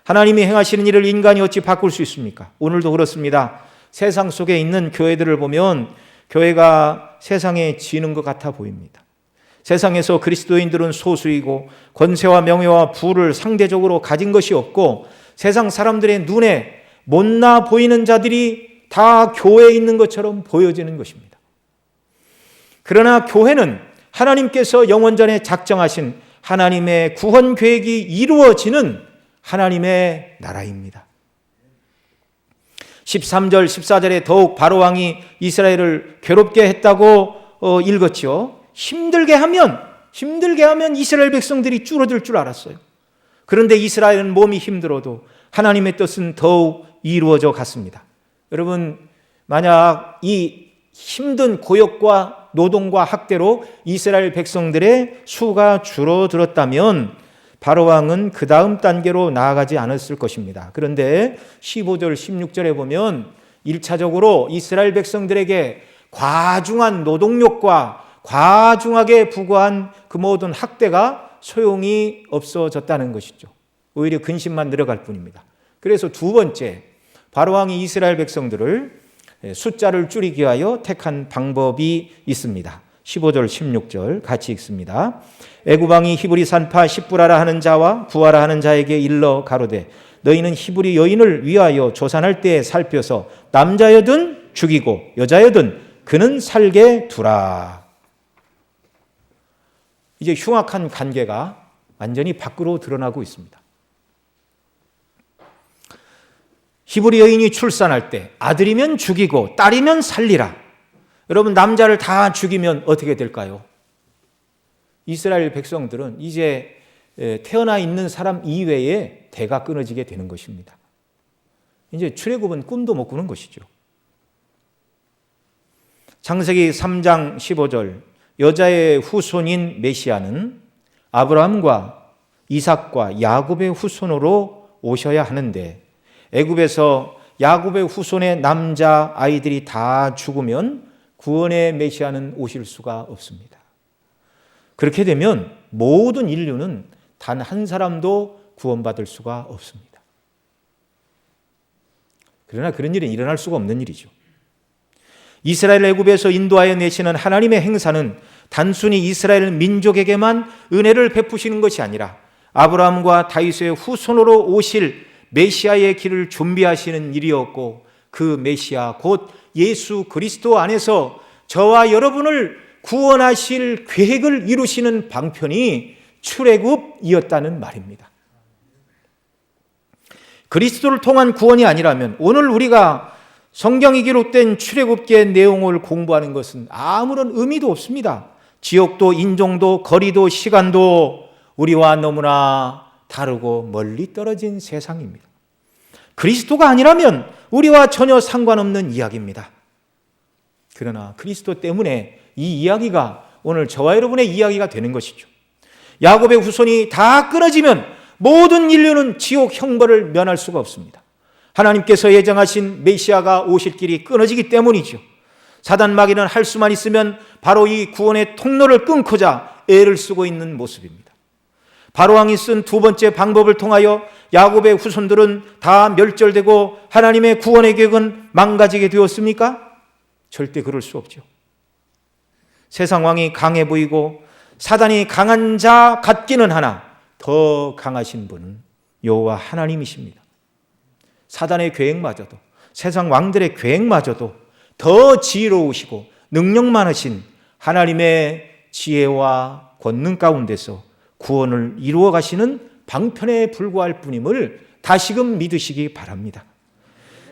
하나님이 행하시는 일을 인간이 어찌 바꿀 수 있습니까? 오늘도 그렇습니다. 세상 속에 있는 교회들을 보면 교회가 세상에 지는 것 같아 보입니다. 세상에서 그리스도인들은 소수이고 권세와 명예와 부를 상대적으로 가진 것이 없고 세상 사람들의 눈에 못나 보이는 자들이 다 교회에 있는 것처럼 보여지는 것입니다. 그러나 교회는 하나님께서 영원전에 작정하신 하나님의 구원 계획이 이루어지는 하나님의 나라입니다. 13절, 14절에 더욱 바로왕이 이스라엘을 괴롭게 했다고 읽었죠. 힘들게 하면 이스라엘 백성들이 줄어들 줄 알았어요. 그런데 이스라엘은 몸이 힘들어도 하나님의 뜻은 더욱 이루어져 갔습니다. 여러분, 만약 이 힘든 고역과 노동과 학대로 이스라엘 백성들의 수가 줄어들었다면 바로왕은 그 다음 단계로 나아가지 않았을 것입니다. 그런데 15절, 16절에 보면 1차적으로 이스라엘 백성들에게 과중한 노동력과 과중하게 부과한 그 모든 학대가 소용이 없어졌다는 것이죠. 오히려 근심만 늘어갈 뿐입니다. 그래서 두 번째, 바로왕이 이스라엘 백성들을 숫자를 줄이기 위하여 택한 방법이 있습니다. 15절, 16절 같이 읽습니다. 애굽 왕이 히브리 산파 십부라라 하는 자와 부하라 하는 자에게 일러 가로되 너희는 히브리 여인을 위하여 조산할 때에 살펴서 남자여든 죽이고 여자여든 그는 살게 두라. 이제 흉악한 관계가 완전히 밖으로 드러나고 있습니다. 히브리 여인이 출산할 때 아들이면 죽이고 딸이면 살리라. 여러분, 남자를 다 죽이면 어떻게 될까요? 이스라엘 백성들은 이제 태어나 있는 사람 이외에 대가 끊어지게 되는 것입니다. 이제 출애굽은 꿈도 못 꾸는 것이죠. 창세기 3장 15절, 여자의 후손인 메시아는 아브라함과 이삭과 야곱의 후손으로 오셔야 하는데, 애굽에서 야곱의 후손의 남자 아이들이 다 죽으면 구원의 메시아는 오실 수가 없습니다. 그렇게 되면 모든 인류는 단 한 사람도 구원받을 수가 없습니다. 그러나 그런 일은 일어날 수가 없는 일이죠. 이스라엘 애굽에서 인도하여 내시는 하나님의 행사는 단순히 이스라엘 민족에게만 은혜를 베푸시는 것이 아니라 아브라함과 다윗의 후손으로 오실 메시아의 길을 준비하시는 일이었고, 그 메시아 곧 예수 그리스도 안에서 저와 여러분을 구원하실 계획을 이루시는 방편이 출애굽이었다는 말입니다. 그리스도를 통한 구원이 아니라면 오늘 우리가 성경이 기록된 출애굽기의 내용을 공부하는 것은 아무런 의미도 없습니다. 지역도 인종도 거리도 시간도 우리와 너무나 다르고 멀리 떨어진 세상입니다. 그리스도가 아니라면 우리와 전혀 상관없는 이야기입니다. 그러나 그리스도 때문에 이 이야기가 오늘 저와 여러분의 이야기가 되는 것이죠. 야곱의 후손이 다 끊어지면 모든 인류는 지옥 형벌을 면할 수가 없습니다. 하나님께서 예정하신 메시아가 오실 길이 끊어지기 때문이죠. 사단 마귀는 할 수만 있으면 바로 이 구원의 통로를 끊고자 애를 쓰고 있는 모습입니다. 바로왕이 쓴 두 번째 방법을 통하여 야곱의 후손들은 다 멸절되고 하나님의 구원의 계획은 망가지게 되었습니까? 절대 그럴 수 없죠. 세상 왕이 강해 보이고 사단이 강한 자 같기는 하나 더 강하신 분은 여호와 하나님이십니다. 사단의 계획마저도, 세상 왕들의 계획마저도 더 지혜로우시고 능력 많으신 하나님의 지혜와 권능 가운데서 구원을 이루어 가시는 방편에 불과할 뿐임을 다시금 믿으시기 바랍니다.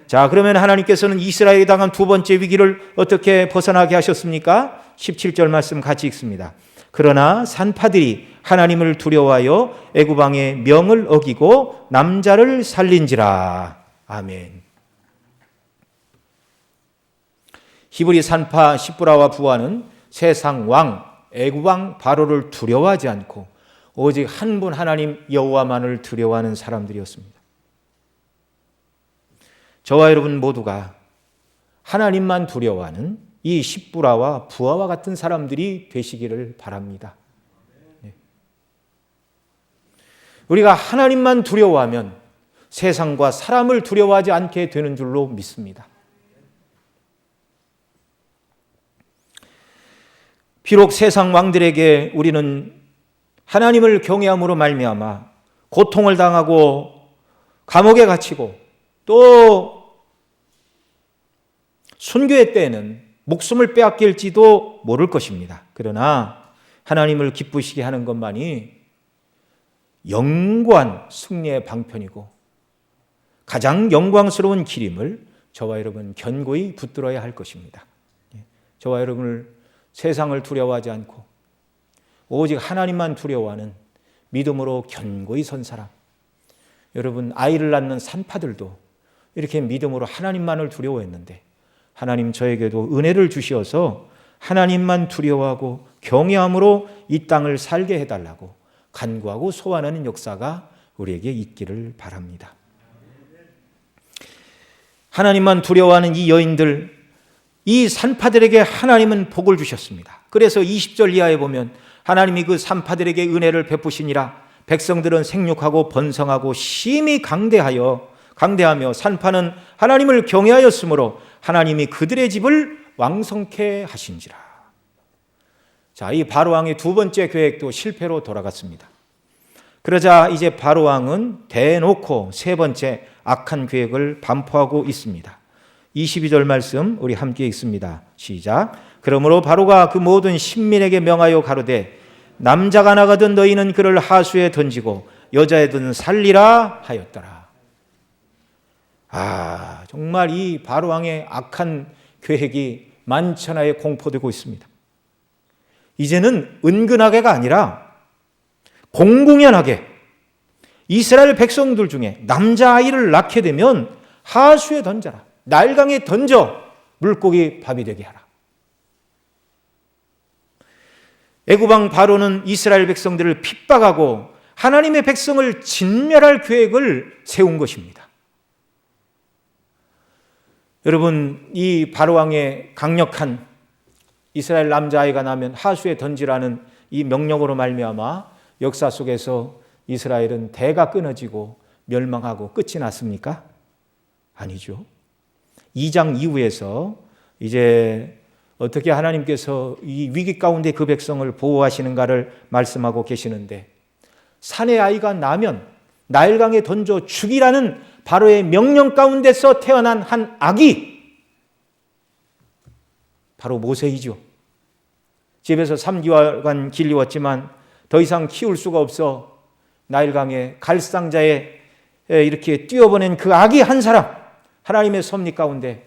자, 그러면 하나님께서는 이스라엘이 당한 두 번째 위기를 어떻게 벗어나게 하셨습니까? 17절 말씀 같이 읽습니다. 그러나 산파들이 하나님을 두려워하여 애굽 왕의 명을 어기고 남자를 살린지라. 아멘. 히브리 산파 시브라와 부하는 세상 왕 애굽 왕 바로를 두려워하지 않고 오직 한 분 하나님 여호와만을 두려워하는 사람들이었습니다. 저와 여러분 모두가 하나님만 두려워하는 이 시브라와 부하와 같은 사람들이 되시기를 바랍니다. 우리가 하나님만 두려워하면 세상과 사람을 두려워하지 않게 되는 줄로 믿습니다. 비록 세상 왕들에게 우리는 하나님을 경외함으로 말미암아 고통을 당하고 감옥에 갇히고 또 순교의 때에는 목숨을 빼앗길지도 모를 것입니다. 그러나 하나님을 기쁘시게 하는 것만이 영광 승리의 방편이고 가장 영광스러운 길임을 저와 여러분 견고히 붙들어야 할 것입니다. 저와 여러분을 세상을 두려워하지 않고 오직 하나님만 두려워하는 믿음으로 견고히 선 사람. 여러분, 아이를 낳는 산파들도 이렇게 믿음으로 하나님만을 두려워했는데 하나님 저에게도 은혜를 주시어서 하나님만 두려워하고 경외함으로 이 땅을 살게 해달라고 간구하고 소원하는 역사가 우리에게 있기를 바랍니다. 하나님만 두려워하는 이 여인들, 이 산파들에게 하나님은 복을 주셨습니다. 그래서 20절 이하에 보면 하나님이 그 산파들에게 은혜를 베푸시니라. 백성들은 생육하고 번성하고 심히 강대하며 산파는 하나님을 경외하였으므로 하나님이 그들의 집을 왕성케 하신지라. 자, 이 바로왕의 두 번째 계획도 실패로 돌아갔습니다. 그러자 이제 바로왕은 대놓고 세 번째 악한 계획을 반포하고 있습니다. 22절 말씀 우리 함께 읽습니다. 시작. 그러므로 바로가 그 모든 신민에게 명하여 가로되 남자가 나가든 너희는 그를 하수에 던지고 여자애든 살리라 하였더라. 정말 이 바로 왕의 악한 계획이 만천하에 공포되고 있습니다. 이제는 은근하게가 아니라 공공연하게 이스라엘 백성들 중에 남자아이를 낳게 되면 하수에 던져라. 날강에 던져 물고기 밥이 되게 하라. 애굽왕 바로는 이스라엘 백성들을 핍박하고 하나님의 백성을 진멸할 계획을 세운 것입니다. 여러분, 이 바로왕의 강력한 이스라엘 남자아이가 나면 하수에 던지라는 이 명령으로 말미암아 역사 속에서 이스라엘은 대가 끊어지고 멸망하고 끝이 났습니까? 아니죠. 2장 이후에서 이제 어떻게 하나님께서 이 위기 가운데 그 백성을 보호하시는가를 말씀하고 계시는데, 산의 아이가 나면 나일강에 던져 죽이라는 바로의 명령 가운데서 태어난 한 아기, 바로 모세이죠. 집에서 3개월간 길리웠지만 더 이상 키울 수가 없어 나일강에 갈상자에 이렇게 뛰어보낸 그 아기 한 사람, 하나님의 섭리 가운데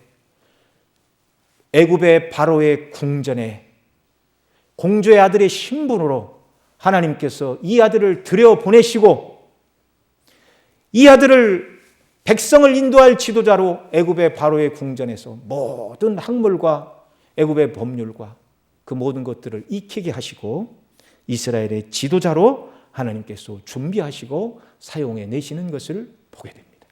애굽의 바로의 궁전에 공주의 아들의 신분으로 하나님께서 이 아들을 들여보내시고, 이 아들을 백성을 인도할 지도자로 애굽의 바로의 궁전에서 모든 학문과 애굽의 법률과 그 모든 것들을 익히게 하시고 이스라엘의 지도자로 하나님께서 준비하시고 사용해 내시는 것을 보게 됩니다.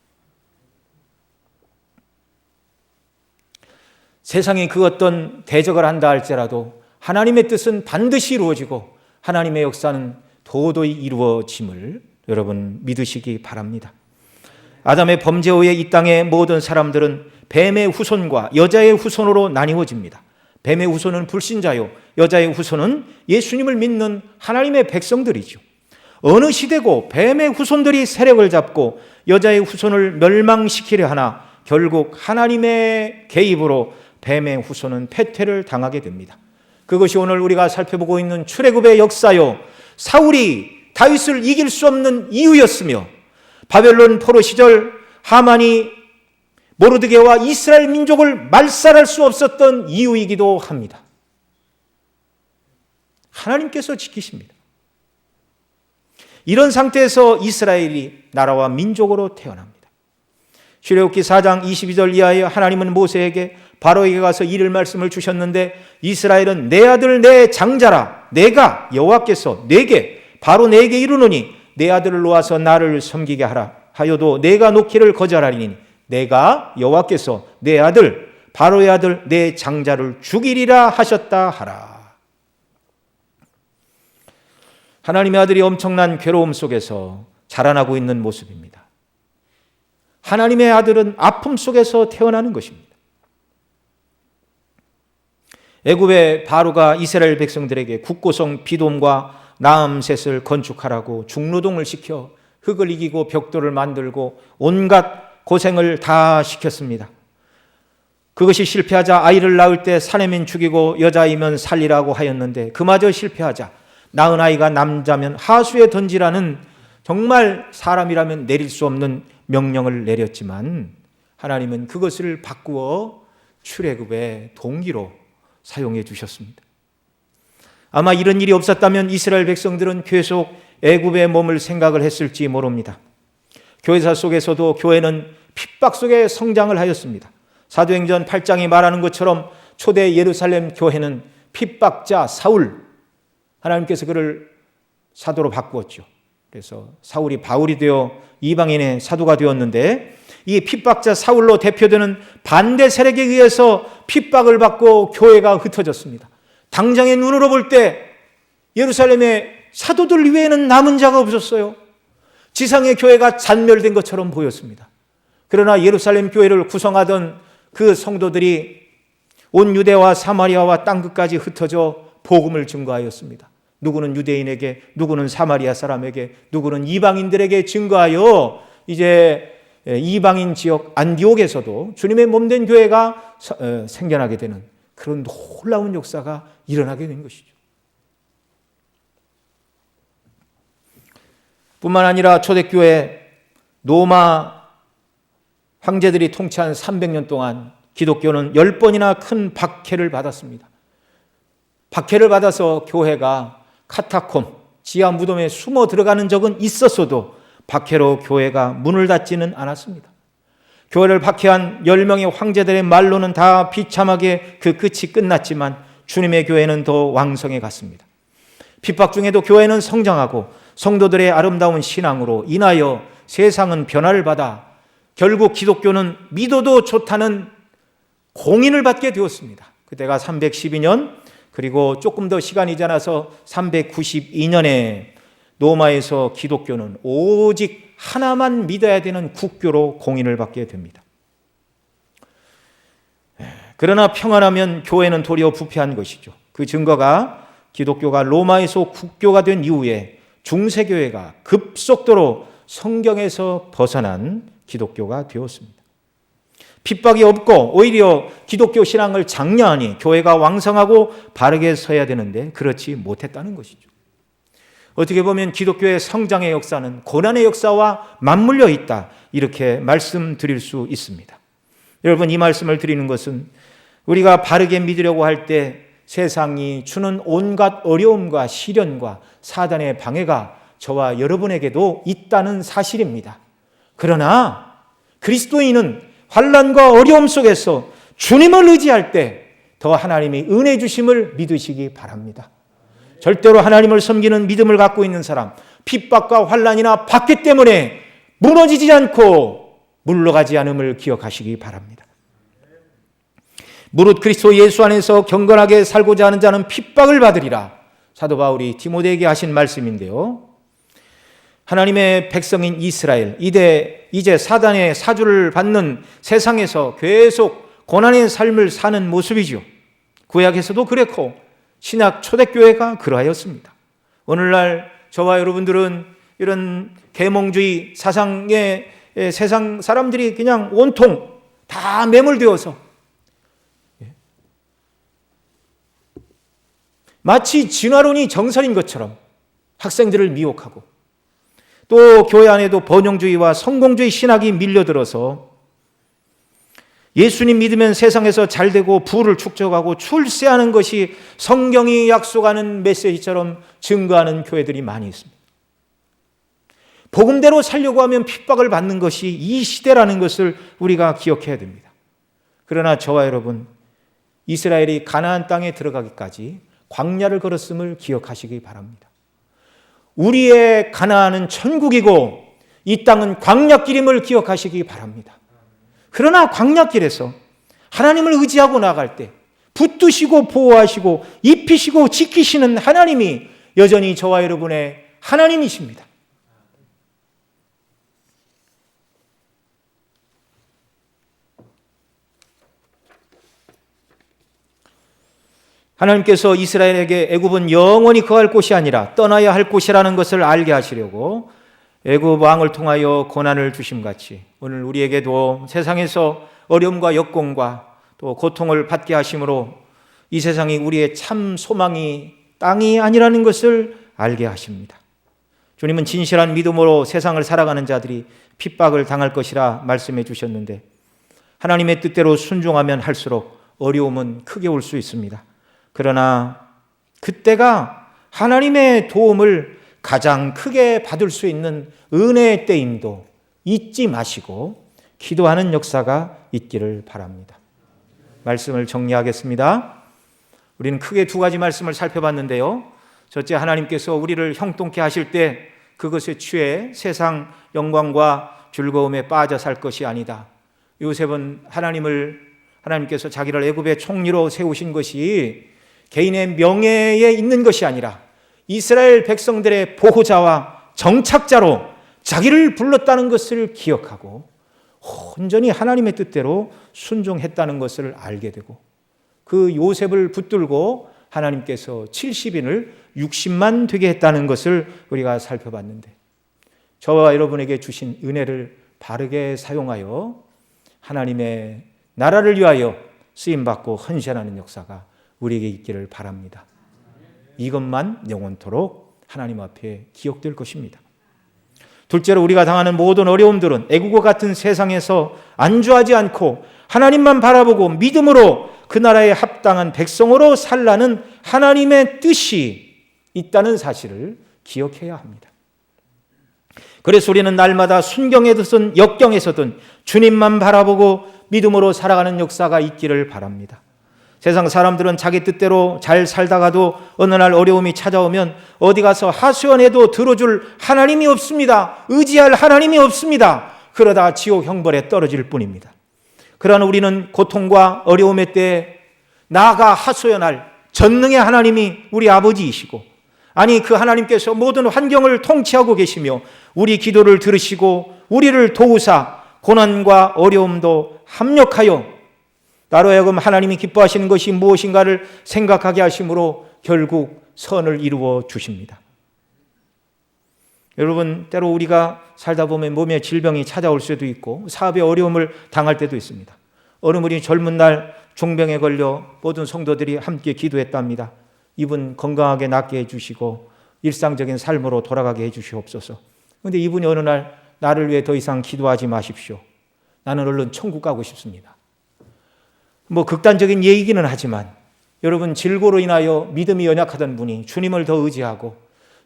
세상이 그 어떤 대적을 한다 할지라도 하나님의 뜻은 반드시 이루어지고 하나님의 역사는 도도히 이루어짐을 여러분 믿으시기 바랍니다. 아담의 범죄 후에 이 땅의 모든 사람들은 뱀의 후손과 여자의 후손으로 나뉘어집니다. 뱀의 후손은 불신자요, 여자의 후손은 예수님을 믿는 하나님의 백성들이죠. 어느 시대고 뱀의 후손들이 세력을 잡고 여자의 후손을 멸망시키려 하나 결국 하나님의 개입으로 뱀의 후손은 패퇴를 당하게 됩니다. 그것이 오늘 우리가 살펴보고 있는 출애굽의 역사요, 사울이 다윗을 이길 수 없는 이유였으며 바벨론 포로 시절 하만이 모르드게와 이스라엘 민족을 말살할 수 없었던 이유이기도 합니다. 하나님께서 지키십니다. 이런 상태에서 이스라엘이 나라와 민족으로 태어납니다. 출애굽기 4장 22절 이하에 하나님은 모세에게 바로에게 가서 이를 말씀을 주셨는데, 이스라엘은 내 아들 내 장자라. 내가 여호와께서 내게 바로 내게 이르노니 내 아들을 놓아서 나를 섬기게 하라 하여도 내가 놓기를 거절하리니 내가 여호와께서 내 아들 바로의 아들 내 장자를 죽이리라 하셨다 하라. 하나님의 아들이 엄청난 괴로움 속에서 자라나고 있는 모습입니다. 하나님의 아들은 아픔 속에서 태어나는 것입니다. 애굽의 바로가 이스라엘 백성들에게 국고성 비돔과 나암셋을 건축하라고 중노동을 시켜 흙을 이기고 벽돌을 만들고 온갖 고생을 다 시켰습니다. 그것이 실패하자 아이를 낳을 때 사내면 죽이고 여자이면 살리라고 하였는데 그마저 실패하자 낳은 아이가 남자면 하수에 던지라는 정말 사람이라면 내릴 수 없는 명령을 내렸지만 하나님은 그것을 바꾸어 출애굽의 동기로 사용해 주셨습니다. 아마 이런 일이 없었다면 이스라엘 백성들은 계속 애굽에 머물 생각을 했을지 모릅니다. 교회사 속에서도 교회는 핍박 속에 성장을 하였습니다. 사도행전 8장이 말하는 것처럼 초대 예루살렘 교회는 핍박자 사울, 하나님께서 그를 사도로 바꾸었죠. 그래서 사울이 바울이 되어 이방인의 사도가 되었는데, 이 핍박자 사울로 대표되는 반대 세력에 의해서 핍박을 받고 교회가 흩어졌습니다. 당장의 눈으로 볼 때 예루살렘의 사도들 이외에는 남은 자가 없었어요. 지상의 교회가 잔멸된 것처럼 보였습니다. 그러나 예루살렘 교회를 구성하던 그 성도들이 온 유대와 사마리아와 땅끝까지 흩어져 복음을 증거하였습니다. 누구는 유대인에게, 누구는 사마리아 사람에게, 누구는 이방인들에게 증거하여 이제 이방인 지역 안디옥에서도 주님의 몸된 교회가 생겨나게 되는 그런 놀라운 역사가 일어나게 된 것이죠. 뿐만 아니라 초대교회 로마 황제들이 통치한 300년 동안 기독교는 10번이나 큰 박해를 받았습니다. 박해를 받아서 교회가 카타콤, 지하 무덤에 숨어 들어가는 적은 있었어도 박해로 교회가 문을 닫지는 않았습니다. 교회를 박해한 10명의 황제들의 말로는 다 비참하게 그 끝이 끝났지만 주님의 교회는 더 왕성해 갔습니다. 핍박 중에도 교회는 성장하고 성도들의 아름다운 신앙으로 인하여 세상은 변화를 받아 결국 기독교는 믿어도 좋다는 공인을 받게 되었습니다. 그때가 312년, 그리고 조금 더 시간이 지나서 392년에 로마에서 기독교는 오직 하나만 믿어야 되는 국교로 공인을 받게 됩니다. 그러나 평안하면 교회는 도리어 부패한 것이죠. 그 증거가 기독교가 로마에서 국교가 된 이후에 중세교회가 급속도로 성경에서 벗어난 기독교가 되었습니다. 핍박이 없고 오히려 기독교 신앙을 장려하니 교회가 왕성하고 바르게 서야 되는데 그렇지 못했다는 것이죠. 어떻게 보면 기독교의 성장의 역사는 고난의 역사와 맞물려 있다, 이렇게 말씀드릴 수 있습니다. 여러분, 이 말씀을 드리는 것은 우리가 바르게 믿으려고 할 때 세상이 주는 온갖 어려움과 시련과 사단의 방해가 저와 여러분에게도 있다는 사실입니다. 그러나 그리스도인은 환난과 어려움 속에서 주님을 의지할 때 더 하나님이 은혜 주심을 믿으시기 바랍니다. 절대로 하나님을 섬기는 믿음을 갖고 있는 사람, 핍박과 환난이나 박해 때문에 무너지지 않고 물러가지 않음을 기억하시기 바랍니다. 무릇 그리스도 예수 안에서 경건하게 살고자 하는 자는 핍박을 받으리라. 사도 바울이 디모데에게 하신 말씀인데요. 하나님의 백성인 이스라엘, 이제 사단의 사주를 받는 세상에서 계속 고난의 삶을 사는 모습이죠. 구약에서도 그랬고 신약 초대교회가 그러하였습니다. 오늘날 저와 여러분들은 이런 계몽주의 사상에 세상 사람들이 그냥 온통 다 매몰되어서 마치 진화론이 정설인 것처럼 학생들을 미혹하고, 또 교회 안에도 번영주의와 성공주의 신학이 밀려들어서 예수님 믿으면 세상에서 잘되고 부를 축적하고 출세하는 것이 성경이 약속하는 메시지처럼 증거하는 교회들이 많이 있습니다. 복음대로 살려고 하면 핍박을 받는 것이 이 시대라는 것을 우리가 기억해야 됩니다. 그러나 저와 여러분, 이스라엘이 가나안 땅에 들어가기까지 광야를 걸었음을 기억하시기 바랍니다. 우리의 가나안은 천국이고 이 땅은 광야길임을 기억하시기 바랍니다. 그러나 광야길에서 하나님을 의지하고 나갈 때 붙드시고 보호하시고 입히시고 지키시는 하나님이 여전히 저와 여러분의 하나님이십니다. 하나님께서 이스라엘에게 애굽은 영원히 거할 곳이 아니라 떠나야 할 곳이라는 것을 알게 하시려고 애굽 왕을 통하여 고난을 주심같이 오늘 우리에게도 세상에서 어려움과 역공과 또 고통을 받게 하심으로 이 세상이 우리의 참 소망이 땅이 아니라는 것을 알게 하십니다. 주님은 진실한 믿음으로 세상을 살아가는 자들이 핍박을 당할 것이라 말씀해 주셨는데, 하나님의 뜻대로 순종하면 할수록 어려움은 크게 올 수 있습니다. 그러나 그때가 하나님의 도움을 가장 크게 받을 수 있는 은혜의 때임도 잊지 마시고 기도하는 역사가 있기를 바랍니다. 말씀을 정리하겠습니다. 우리는 크게 두 가지 말씀을 살펴봤는데요. 첫째, 하나님께서 우리를 형통케 하실 때 그것에 취해 세상 영광과 즐거움에 빠져 살 것이 아니다. 요셉은 하나님께서 자기를 애굽의 총리로 세우신 것이 개인의 명예에 있는 것이 아니라 이스라엘 백성들의 보호자와 정착자로 자기를 불렀다는 것을 기억하고 온전히 하나님의 뜻대로 순종했다는 것을 알게 되고, 그 요셉을 붙들고 하나님께서 70인을 60만 되게 했다는 것을 우리가 살펴봤는데, 저와 여러분에게 주신 은혜를 바르게 사용하여 하나님의 나라를 위하여 쓰임받고 헌신하는 역사가 우리에게 있기를 바랍니다. 이것만 영원토록 하나님 앞에 기억될 것입니다. 둘째로 우리가 당하는 모든 어려움들은 애국과 같은 세상에서 안주하지 않고 하나님만 바라보고 믿음으로 그 나라에 합당한 백성으로 살라는 하나님의 뜻이 있다는 사실을 기억해야 합니다. 그래서 우리는 날마다 순경에서든 역경에서든 주님만 바라보고 믿음으로 살아가는 역사가 있기를 바랍니다. 세상 사람들은 자기 뜻대로 잘 살다가도 어느 날 어려움이 찾아오면 어디 가서 하소연해도 들어줄 하나님이 없습니다. 의지할 하나님이 없습니다. 그러다 지옥 형벌에 떨어질 뿐입니다. 그러나 우리는 고통과 어려움의 때에 나아가 하소연할 전능의 하나님이 우리 아버지이시고, 아니 그 하나님께서 모든 환경을 통치하고 계시며 우리 기도를 들으시고 우리를 도우사 고난과 어려움도 합력하여 나로 하여금 하나님이 기뻐하시는 것이 무엇인가를 생각하게 하심으로 결국 선을 이루어 주십니다. 여러분, 때로 우리가 살다 보면 몸에 질병이 찾아올 수도 있고 사업에 어려움을 당할 때도 있습니다. 어느 분이 젊은 날 종병에 걸려 모든 성도들이 함께 기도했답니다. 이분 건강하게 낫게 해주시고 일상적인 삶으로 돌아가게 해주시옵소서. 그런데 이분이 어느 날 나를 위해 더 이상 기도하지 마십시오. 나는 얼른 천국 가고 싶습니다. 극단적인 얘기기는 하지만 여러분, 질고로 인하여 믿음이 연약하던 분이 주님을 더 의지하고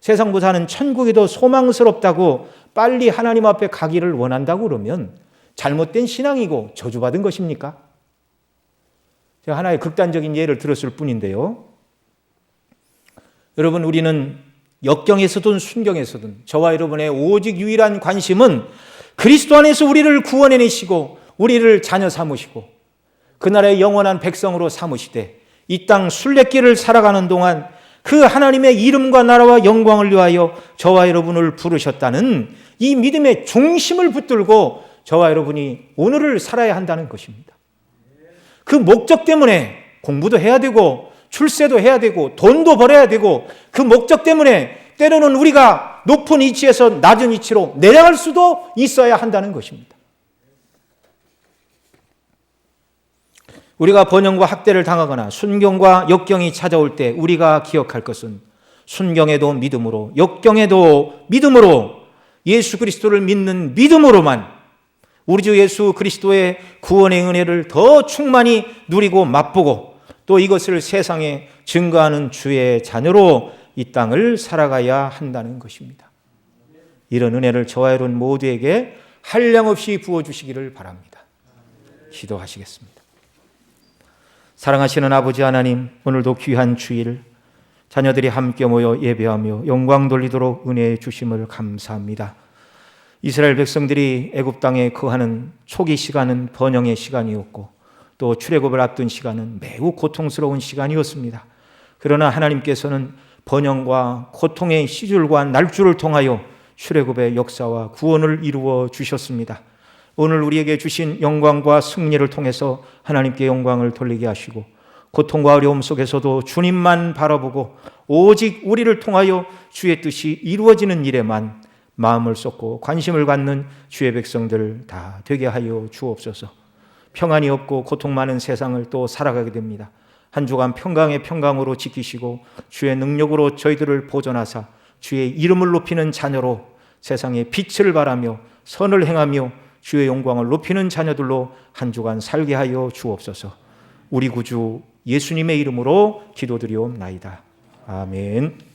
세상보다는 천국이 더 소망스럽다고 빨리 하나님 앞에 가기를 원한다고 그러면 잘못된 신앙이고 저주받은 것입니까? 제가 하나의 극단적인 예를 들었을 뿐인데요. 여러분, 우리는 역경에서든 순경에서든 저와 여러분의 오직 유일한 관심은 그리스도 안에서 우리를 구원해내시고 우리를 자녀 삼으시고 그 나라의 영원한 백성으로 삼으시되 이 땅 순례길을 살아가는 동안 그 하나님의 이름과 나라와 영광을 위하여 저와 여러분을 부르셨다는 이 믿음의 중심을 붙들고 저와 여러분이 오늘을 살아야 한다는 것입니다. 그 목적 때문에 공부도 해야 되고 출세도 해야 되고 돈도 벌어야 되고 그 목적 때문에 때로는 우리가 높은 위치에서 낮은 위치로 내려갈 수도 있어야 한다는 것입니다. 우리가 번영과 학대를 당하거나 순경과 역경이 찾아올 때 우리가 기억할 것은 순경에도 믿음으로, 역경에도 믿음으로, 예수 그리스도를 믿는 믿음으로만 우리 주 예수 그리스도의 구원의 은혜를 더 충만히 누리고 맛보고 또 이것을 세상에 증거하는 주의 자녀로 이 땅을 살아가야 한다는 것입니다. 이런 은혜를 저와 여러분 모두에게 한량없이 부어주시기를 바랍니다. 기도하시겠습니다. 사랑하시는 아버지 하나님, 오늘도 귀한 주일 자녀들이 함께 모여 예배하며 영광 돌리도록 은혜 주심을 감사합니다. 이스라엘 백성들이 애굽 땅에 거하는 초기 시간은 번영의 시간이었고 또 출애굽을 앞둔 시간은 매우 고통스러운 시간이었습니다. 그러나 하나님께서는 번영과 고통의 시줄과 날줄을 통하여 출애굽의 역사와 구원을 이루어 주셨습니다. 오늘 우리에게 주신 영광과 승리를 통해서 하나님께 영광을 돌리게 하시고 고통과 어려움 속에서도 주님만 바라보고 오직 우리를 통하여 주의 뜻이 이루어지는 일에만 마음을 쏟고 관심을 갖는 주의 백성들 다 되게 하여 주옵소서. 평안이 없고 고통 많은 세상을 또 살아가게 됩니다. 한 주간 평강의 평강으로 지키시고 주의 능력으로 저희들을 보존하사 주의 이름을 높이는 자녀로 세상에 빛을 발하며 선을 행하며 주의 영광을 높이는 자녀들로 한 주간 살게 하여 주옵소서. 우리 구주 예수님의 이름으로 기도드리옵나이다. 아멘.